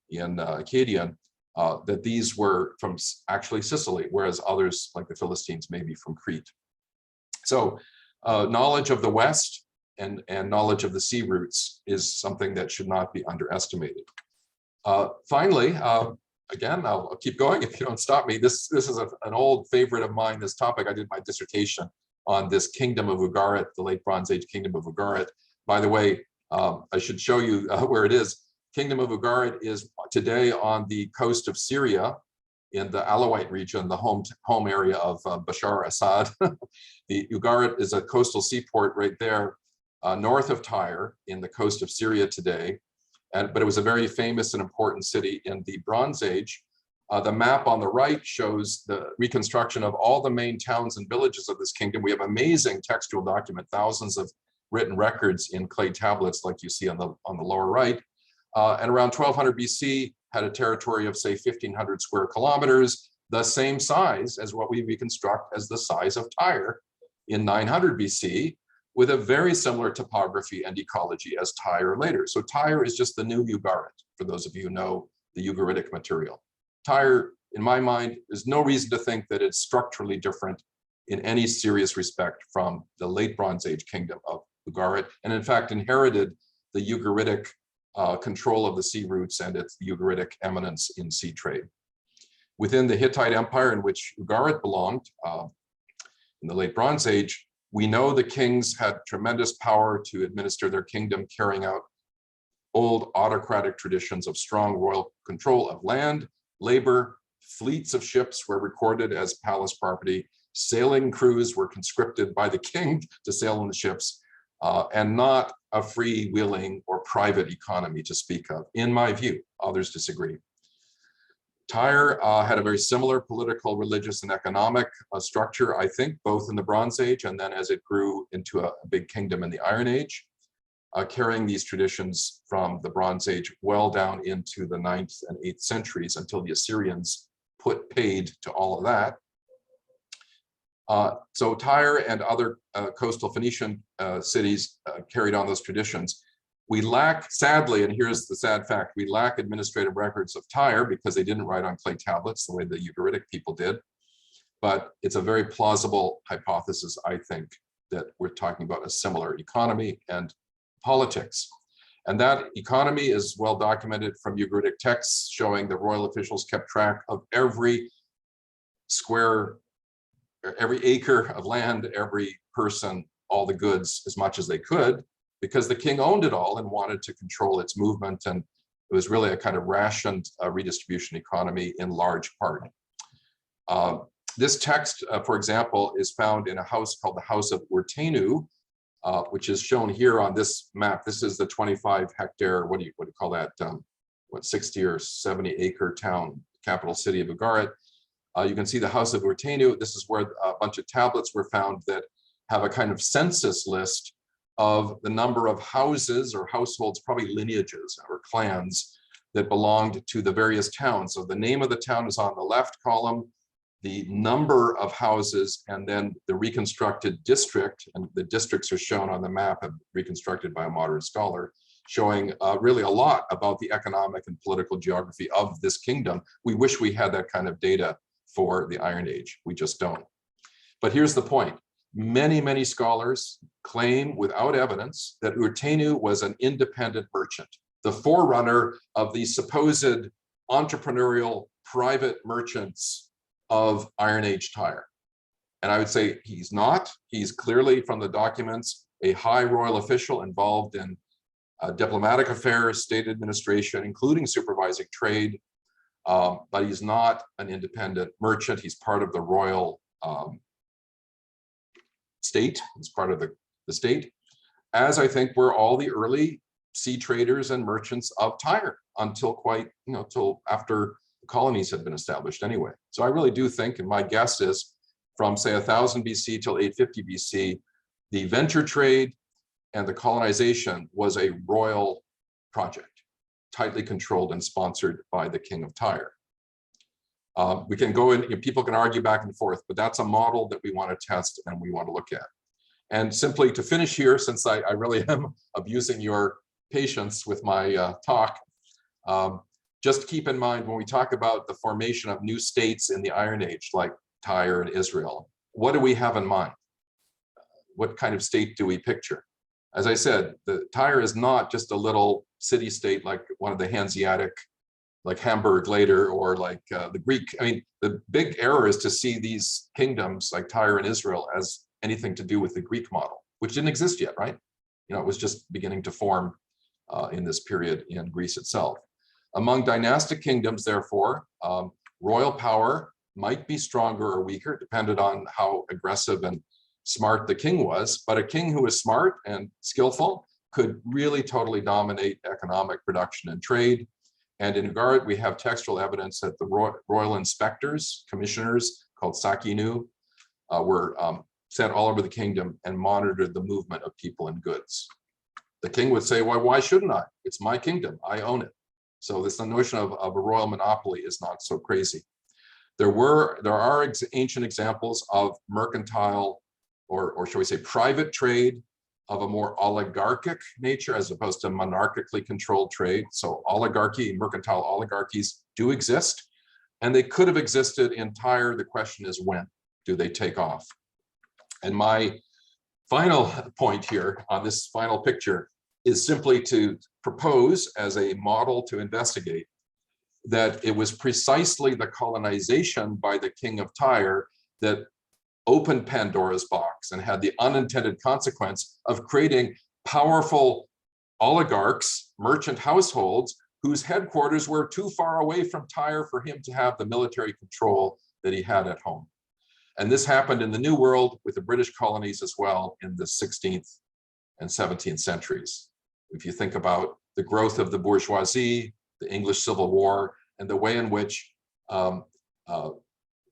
in Akkadian, that these were from actually Sicily, whereas others like the Philistines may be from Crete. So knowledge of the West and knowledge of the sea routes is something that should not be underestimated. Finally, again, I'll keep going if you don't stop me. This is an old favorite of mine, this topic. I did my dissertation on this kingdom of Ugarit, the late Bronze Age kingdom of Ugarit. By the way, I should show you where it is. Kingdom of Ugarit is today on the coast of Syria in the Alawite region, the home area of Bashar Assad. The Ugarit is a coastal seaport right there north of Tyre in the coast of Syria today. But it was a very famous and important city in the Bronze Age. The map on the right shows the reconstruction of all the main towns and villages of this kingdom. We have amazing textual document, thousands of written records in clay tablets like you see on the lower right. And around 1200 BC had a territory of say 1500 square kilometers, the same size as what we reconstruct as the size of Tyre in 900 BC, with a very similar topography and ecology as Tyre later. So Tyre is just the new Ugarit, for those of you who know the Ugaritic material. Tyre, in my mind, there's no reason to think that it's structurally different in any serious respect from the late Bronze Age kingdom of Ugarit, and in fact inherited the Ugaritic control of the sea routes and its Ugaritic eminence in sea trade. Within the Hittite Empire, in which Ugarit belonged in the late Bronze Age, we know the kings had tremendous power to administer their kingdom, carrying out old autocratic traditions of strong royal control of land, labor. Fleets of ships were recorded as palace property. Sailing crews were conscripted by the king to sail on the ships, and not a freewheeling or private economy to speak of, in my view. Others disagree. Tyre had a very similar political, religious, and economic structure, I think, both in the Bronze Age and then as it grew into a big kingdom in the Iron Age, carrying these traditions from the Bronze Age well down into the 9th and 8th centuries until the Assyrians put paid to all of that. So Tyre and other coastal Phoenician cities carried on those traditions. We lack, sadly, and here's the sad fact, we lack administrative records of Tyre because they didn't write on clay tablets the way the Ugaritic people did. But it's a very plausible hypothesis, I think, that we're talking about a similar economy and politics. And that economy is well documented from Ugaritic texts showing the royal officials kept track of every square, every acre of land, every person, all the goods as much as they could, because the king owned it all and wanted to control its movement. And it was really a kind of rationed redistribution economy in large part. This text, for example, is found in a house called the House of Urtenu, which is shown here on this map. This is the 25-hectare, what do you call that? 60 or 70 acre town, capital city of Ugarit. You can see the House of Urtenu. This is where a bunch of tablets were found that have a kind of census list of the number of houses or households, probably lineages or clans, that belonged to the various towns. So the name of the town is on the left column, the number of houses, and then the reconstructed district, and the districts are shown on the map, reconstructed by a modern scholar, showing really a lot about the economic and political geography of this kingdom. We wish we had that kind of data for the Iron Age. We just don't. But here's the point. Many, many scholars claim without evidence that Urtenu was an independent merchant, the forerunner of the supposed entrepreneurial private merchants of Iron Age Tyre. And I would say he's not. He's clearly, from the documents, a high royal official involved in diplomatic affairs, state administration, including supervising trade. But he's not an independent merchant. He's part of the royal state. He's part of the state, as I think were all the early sea traders and merchants of Tyre until till after the colonies had been established anyway. So I really do think, and my guess is, from say 1000 BC till 850 BC, the venture trade and the colonization was a royal project, tightly controlled and sponsored by the King of Tyre. We can go in, people can argue back and forth, but that's a model that we want to test and we want to look at. And simply to finish here, since I really am abusing your patience with my talk, just keep in mind when we talk about the formation of new states in the Iron Age, like Tyre and Israel, what do we have in mind? What kind of state do we picture? As I said, the Tyre is not just a little city-state like one of the Hanseatic, like Hamburg later, or like the Greek. I mean, the big error is to see these kingdoms like Tyre and Israel as anything to do with the Greek model, which didn't exist yet, right? It was just beginning to form in this period in Greece itself. Among dynastic kingdoms, therefore, royal power might be stronger or weaker, depended on how aggressive and smart the king was, but a king who was smart and skillful could really totally dominate economic production and trade. And in regard, we have textual evidence that the royal inspectors, commissioners called sakinu, were sent all over the kingdom and monitored the movement of people and goods. The king would say, well, why shouldn't I? It's my kingdom, I own it. So this notion of a royal monopoly is not so crazy. There are ancient examples of mercantile, or shall we say private trade of a more oligarchic nature as opposed to monarchically controlled trade. So oligarchy, mercantile oligarchies do exist, and they could have existed in Tyre. The question is, when do they take off? And my final point here on this final picture is simply to propose as a model to investigate that it was precisely the colonization by the King of Tyre that opened Pandora's box and had the unintended consequence of creating powerful oligarchs, merchant households, whose headquarters were too far away from Tyre for him to have the military control that he had at home. And this happened in the New World with the British colonies as well in the 16th and 17th centuries. If you think about the growth of the bourgeoisie, the English Civil War, and the way in which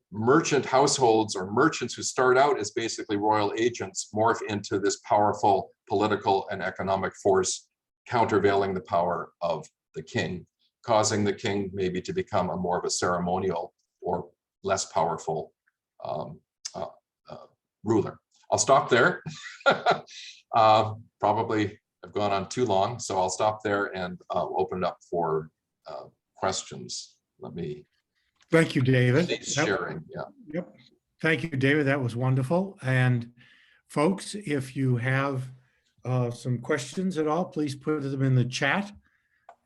merchant households or merchants who start out as basically royal agents morph into this powerful political and economic force countervailing the power of the king, causing the king maybe to become a more of a ceremonial or less powerful ruler. I'll stop there. Probably I've gone on too long, so I'll stop there and open it up for questions. Let me. Thank you, David. Sharing, yeah. Yep. Thank you, David. That was wonderful. And folks, if you have some questions at all, please put them in the chat,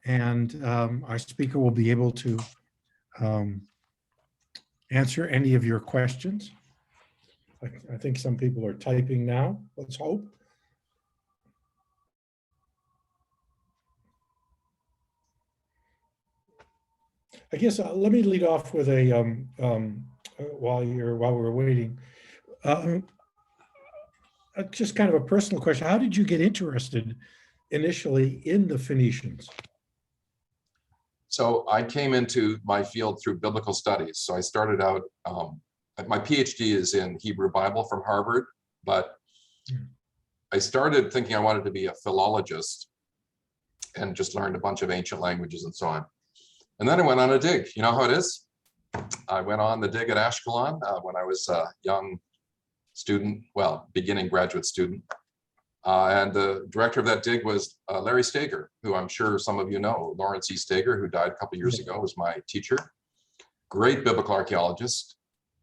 and our speaker will be able to answer any of your questions. I think some people are typing now. Let's hope. I guess let me lead off with a while we're waiting, just kind of a personal question. How did you get interested initially in the Phoenicians? So I came into my field through biblical studies. So I started out, my PhD is in Hebrew Bible from Harvard, but I started thinking I wanted to be a philologist and just learned a bunch of ancient languages and so on. And then I went on a dig. You know how it is? I went on the dig at Schloen when I was a young student, well, beginning graduate student. And the director of that dig was Larry Steger, who I'm sure some of you know. Lawrence E. Steger, who died a couple years ago, was my teacher. Great biblical archaeologist.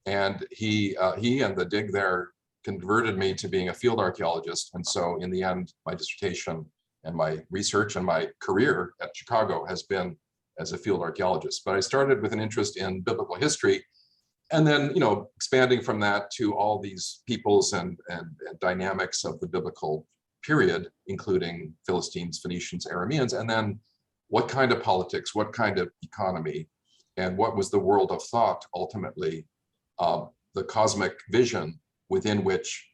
And he and the dig there converted me to being a field archaeologist. And so in the end, my dissertation and my research and my career at Chicago has been as a field archaeologist. But I started with an interest in biblical history And then, expanding from that to all these peoples and dynamics of the biblical period, including Philistines, Phoenicians, Arameans, and then what kind of politics, what kind of economy, and what was the world of thought, ultimately, the cosmic vision within which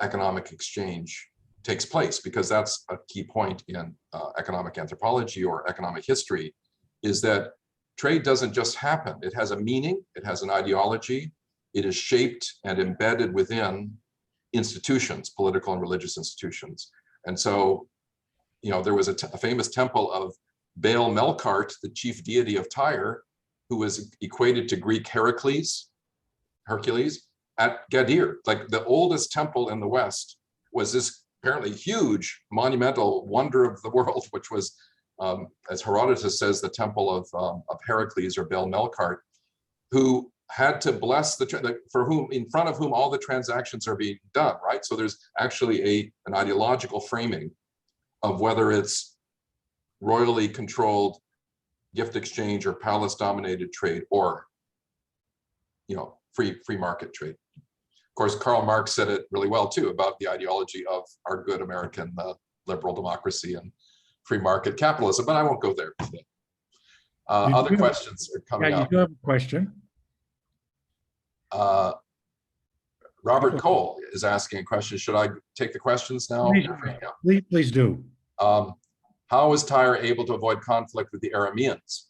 economic exchange takes place, because that's a key point in economic anthropology or economic history, is that trade doesn't just happen. It has a meaning, it has an ideology, it is shaped and embedded within institutions, political and religious institutions. And so, there was a famous temple of Baal Melkart, the chief deity of Tyre, who was equated to Greek Hercules, at Gadir. Like, the oldest temple in the West was this apparently huge monumental wonder of the world, which was, as Herodotus says, the temple of Heracles or Baal Melkart, who had to bless in front of whom all the transactions are being done, right? So there's actually an ideological framing of whether it's royally controlled gift exchange or palace-dominated trade, or free market trade. Of course, Karl Marx said it really well too about the ideology of our good American liberal democracy and free market capitalism, but I won't go there today. Other questions are coming up. Yeah, you do have a question. Robert Cole is asking a question. Should I take the questions now? Please do. How was Tyre able to avoid conflict with the Arameans?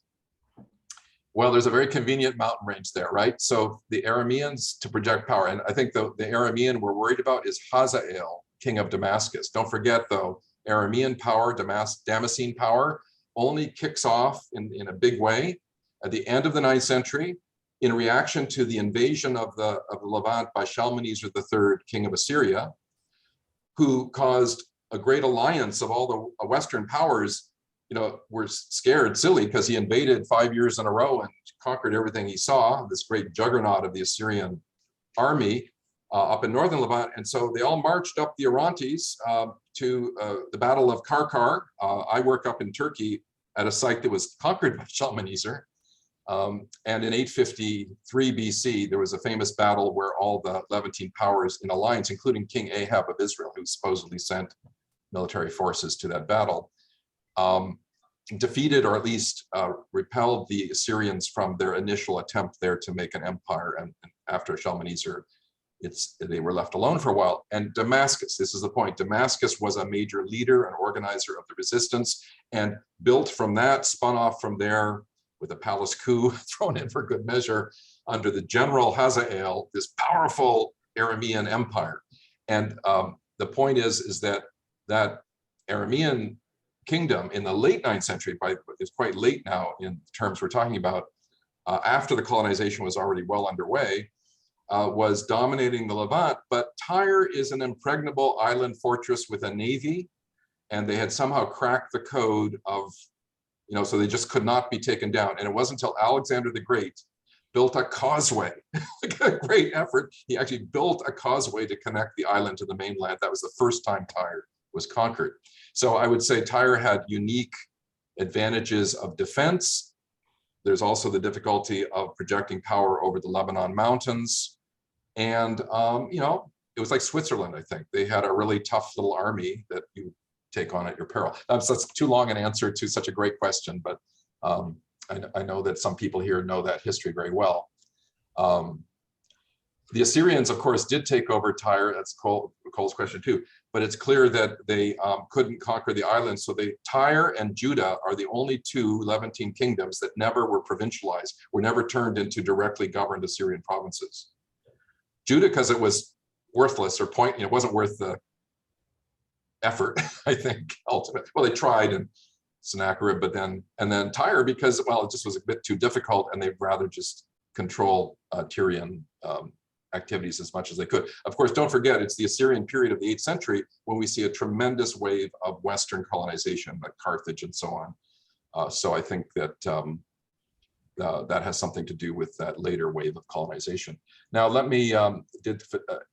Well, there's a very convenient mountain range there, right? So the Arameans, to project power, and I think the Aramean we're worried about is Hazael, king of Damascus. Don't forget, though, Aramean power, Damascene power, only kicks off in a big way at the end of the 9th century in reaction to the invasion of the Levant by Shalmaneser III, king of Assyria, who caused a great alliance of all the Western powers. Were scared silly because he invaded 5 years in a row and conquered everything he saw, this great juggernaut of the Assyrian army up in northern Levant. And so they all marched up the Orontes to the Battle of Karkar. I work up in Turkey at a site that was conquered by Shalmaneser. And in 853 BC, there was a famous battle where all the Levantine powers in alliance, including King Ahab of Israel, who supposedly sent military forces to that battle, defeated or at least repelled the Assyrians from their initial attempt there to make an empire. And after Shalmaneser, they were left alone for a while. And Damascus, this is the point, Damascus was a major leader and organizer of the resistance, and built from that, spun off from there with a palace coup thrown in for good measure under the general Hazael, this powerful Aramean empire. And the point is that Aramean kingdom in the late 9th century, it's quite late now in terms we're talking about, after the colonization was already well underway, was dominating the Levant. But Tyre is an impregnable island fortress with a navy, and they had somehow cracked the code of, so they just could not be taken down. And it wasn't until Alexander the Great built a causeway, a great effort. He actually built a causeway to connect the island to the mainland. That was the first time Tyre was conquered. So I would say Tyre had unique advantages of defense. There's also the difficulty of projecting power over the Lebanon mountains. And, it was like Switzerland, I think. They had a really tough little army that you take on at your peril. That's too long an answer to such a great question, but I know that some people here know that history very well. The Assyrians, of course, did take over Tyre. That's Cole's question too. But it's clear that they couldn't conquer the island. So Tyre and Judah are the only two Levantine kingdoms that never were provincialized, were never turned into directly governed Assyrian provinces. Judah, because it was worthless or it wasn't worth the effort, I think, ultimately. Well, they tried in Sennacherib, and then Tyre because, it just was a bit too difficult, and they'd rather just control Tyrian activities as much as they could. Of course, don't forget, it's the Assyrian period of the 8th century when we see a tremendous wave of Western colonization, like Carthage and so on. So I think that that has something to do with that later wave of colonization. Now, let me,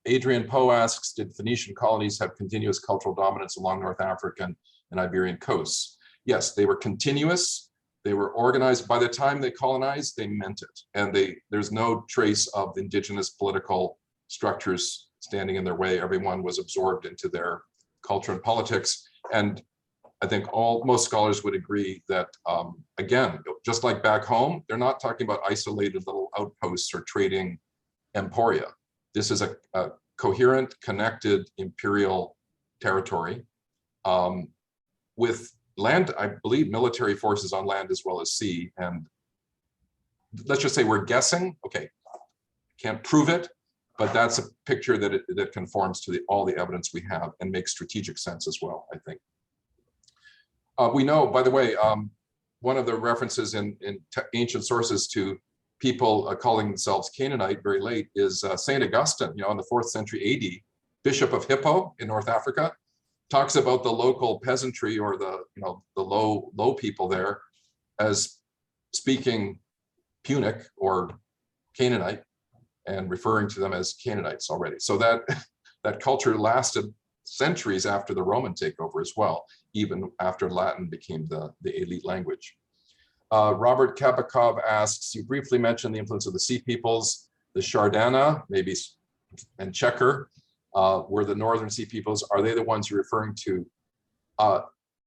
Adrian Poe asks, did Phoenician colonies have continuous cultural dominance along North African and Iberian coasts? Yes, they were continuous. They were organized. By the time they colonized, they meant it. And there's no trace of indigenous political structures standing in their way. Everyone was absorbed into their culture and politics. And I think most scholars would agree that, again, just like back home, they're not talking about isolated little outposts or trading emporia. This is a coherent, connected imperial territory with land, I believe, military forces on land as well as sea. And let's just say we're guessing. Okay, can't prove it, but that's a picture that conforms to all the evidence we have and makes strategic sense as well, I think. We know, by the way, one of the references in ancient sources to people calling themselves Canaanite very late is Saint Augustine, in the 4th century AD, Bishop of Hippo in North Africa, talks about the local peasantry or the low people there as speaking Punic or Canaanite and referring to them as Canaanites already. So that culture lasted centuries after the Roman takeover as well, even after Latin became the elite language. Robert Kabakov asks, you briefly mentioned the influence of the Sea Peoples, the Shardana, maybe, and Checker were the Northern Sea Peoples. Are they the ones you're referring to?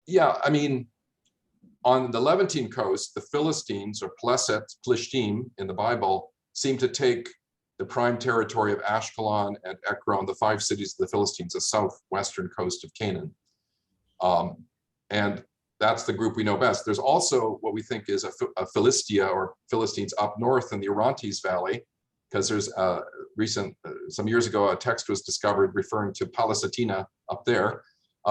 Yeah, I mean, on the Levantine coast, the Philistines, or Plishtim in the Bible, seem to take the prime territory of Ashkelon and Ekron, the 5 cities of the Philistines, the southwestern coast of Canaan. And that's the group we know best. There's also what we think is a Philistia or Philistines up north in the Orontes Valley, because there's some years ago, a text was discovered referring to Palasatina up there.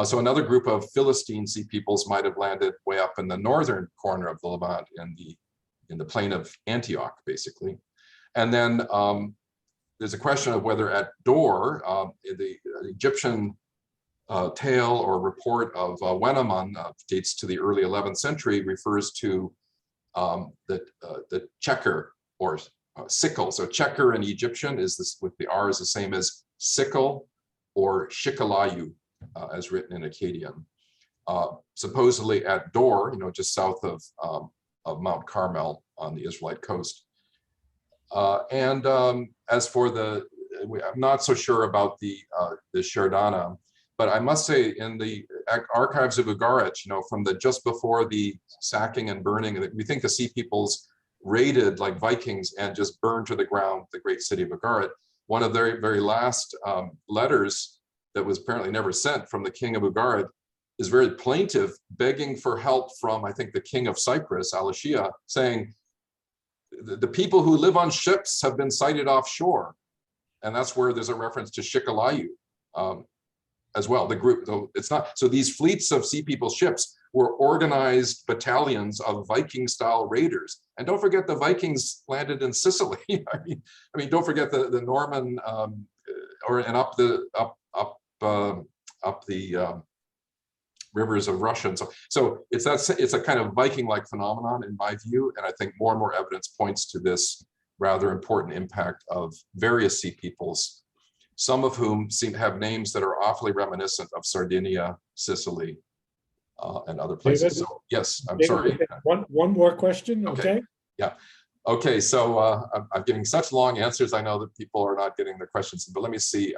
So another group of Philistine Sea Peoples might have landed way up in the northern corner of the Levant in the plain of Antioch, basically. And then there's a question of whether at Dor, the Egyptian tale or report of Wenamun dates to the early 11th century, refers to the checker or sickle. So checker in Egyptian is this with the R is the same as sickle or shikalayu, as written in Akkadian. Supposedly at Dor, just south of Mount Carmel on the Israelite coast. As for I'm not so sure about the Shardana, but I must say in the archives of Ugarit, from just before the sacking and burning, we think the Sea Peoples raided like Vikings and just burned to the ground the great city of Ugarit. One of their very last letters that was apparently never sent from the king of Ugarit is very plaintive, begging for help from, I think, the king of Cyprus, Alashia, saying, the people who live on ships have been sighted offshore. And that's where there's a reference to Shikalayu as well. The group, though it's not, so these fleets of Sea People ships were organized battalions of Viking-style raiders. And don't forget the Vikings landed in Sicily. I mean, don't forget the Norman and up the rivers of Russia. So it's a kind of Viking-like phenomenon in my view, and I think more and more evidence points to this rather important impact of various Sea Peoples, some of whom seem to have names that are awfully reminiscent of Sardinia, Sicily, and other places. David, so yes, I'm David, sorry. One more question, okay? Yeah. Okay, so I'm giving such long answers. I know that people are not getting the questions, but let me see.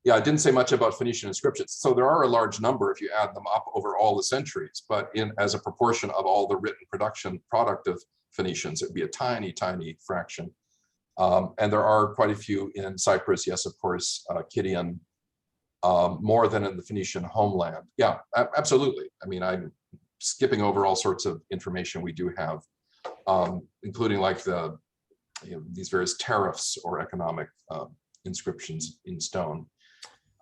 Yeah, I didn't say much about Phoenician inscriptions. So there are a large number if you add them up over all the centuries, but as a proportion of all the written product of Phoenicians, it'd be a tiny, tiny fraction. And there are quite a few in Cyprus, yes, of course, Kidian, more than in the Phoenician homeland. Yeah, absolutely. I mean, I'm skipping over all sorts of information we do have, including like these various tariffs or economic inscriptions in stone.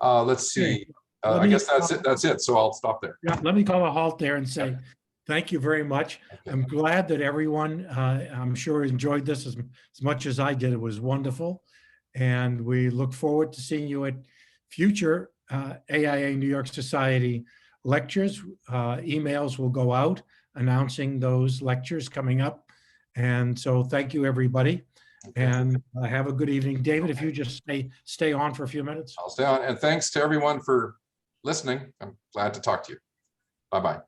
Let's see. I guess that's it. So I'll stop there. Yeah, let me call a halt there and say thank you very much. Okay. I'm glad that everyone, I'm sure, enjoyed this as much as I did. It was wonderful. And we look forward to seeing you at future AIA New York Society lectures. Emails will go out announcing those lectures coming up. And so thank you, everybody. Okay. And have a good evening. David, if you just stay on for a few minutes. I'll stay on. And thanks to everyone for listening. I'm glad to talk to you. Bye-bye.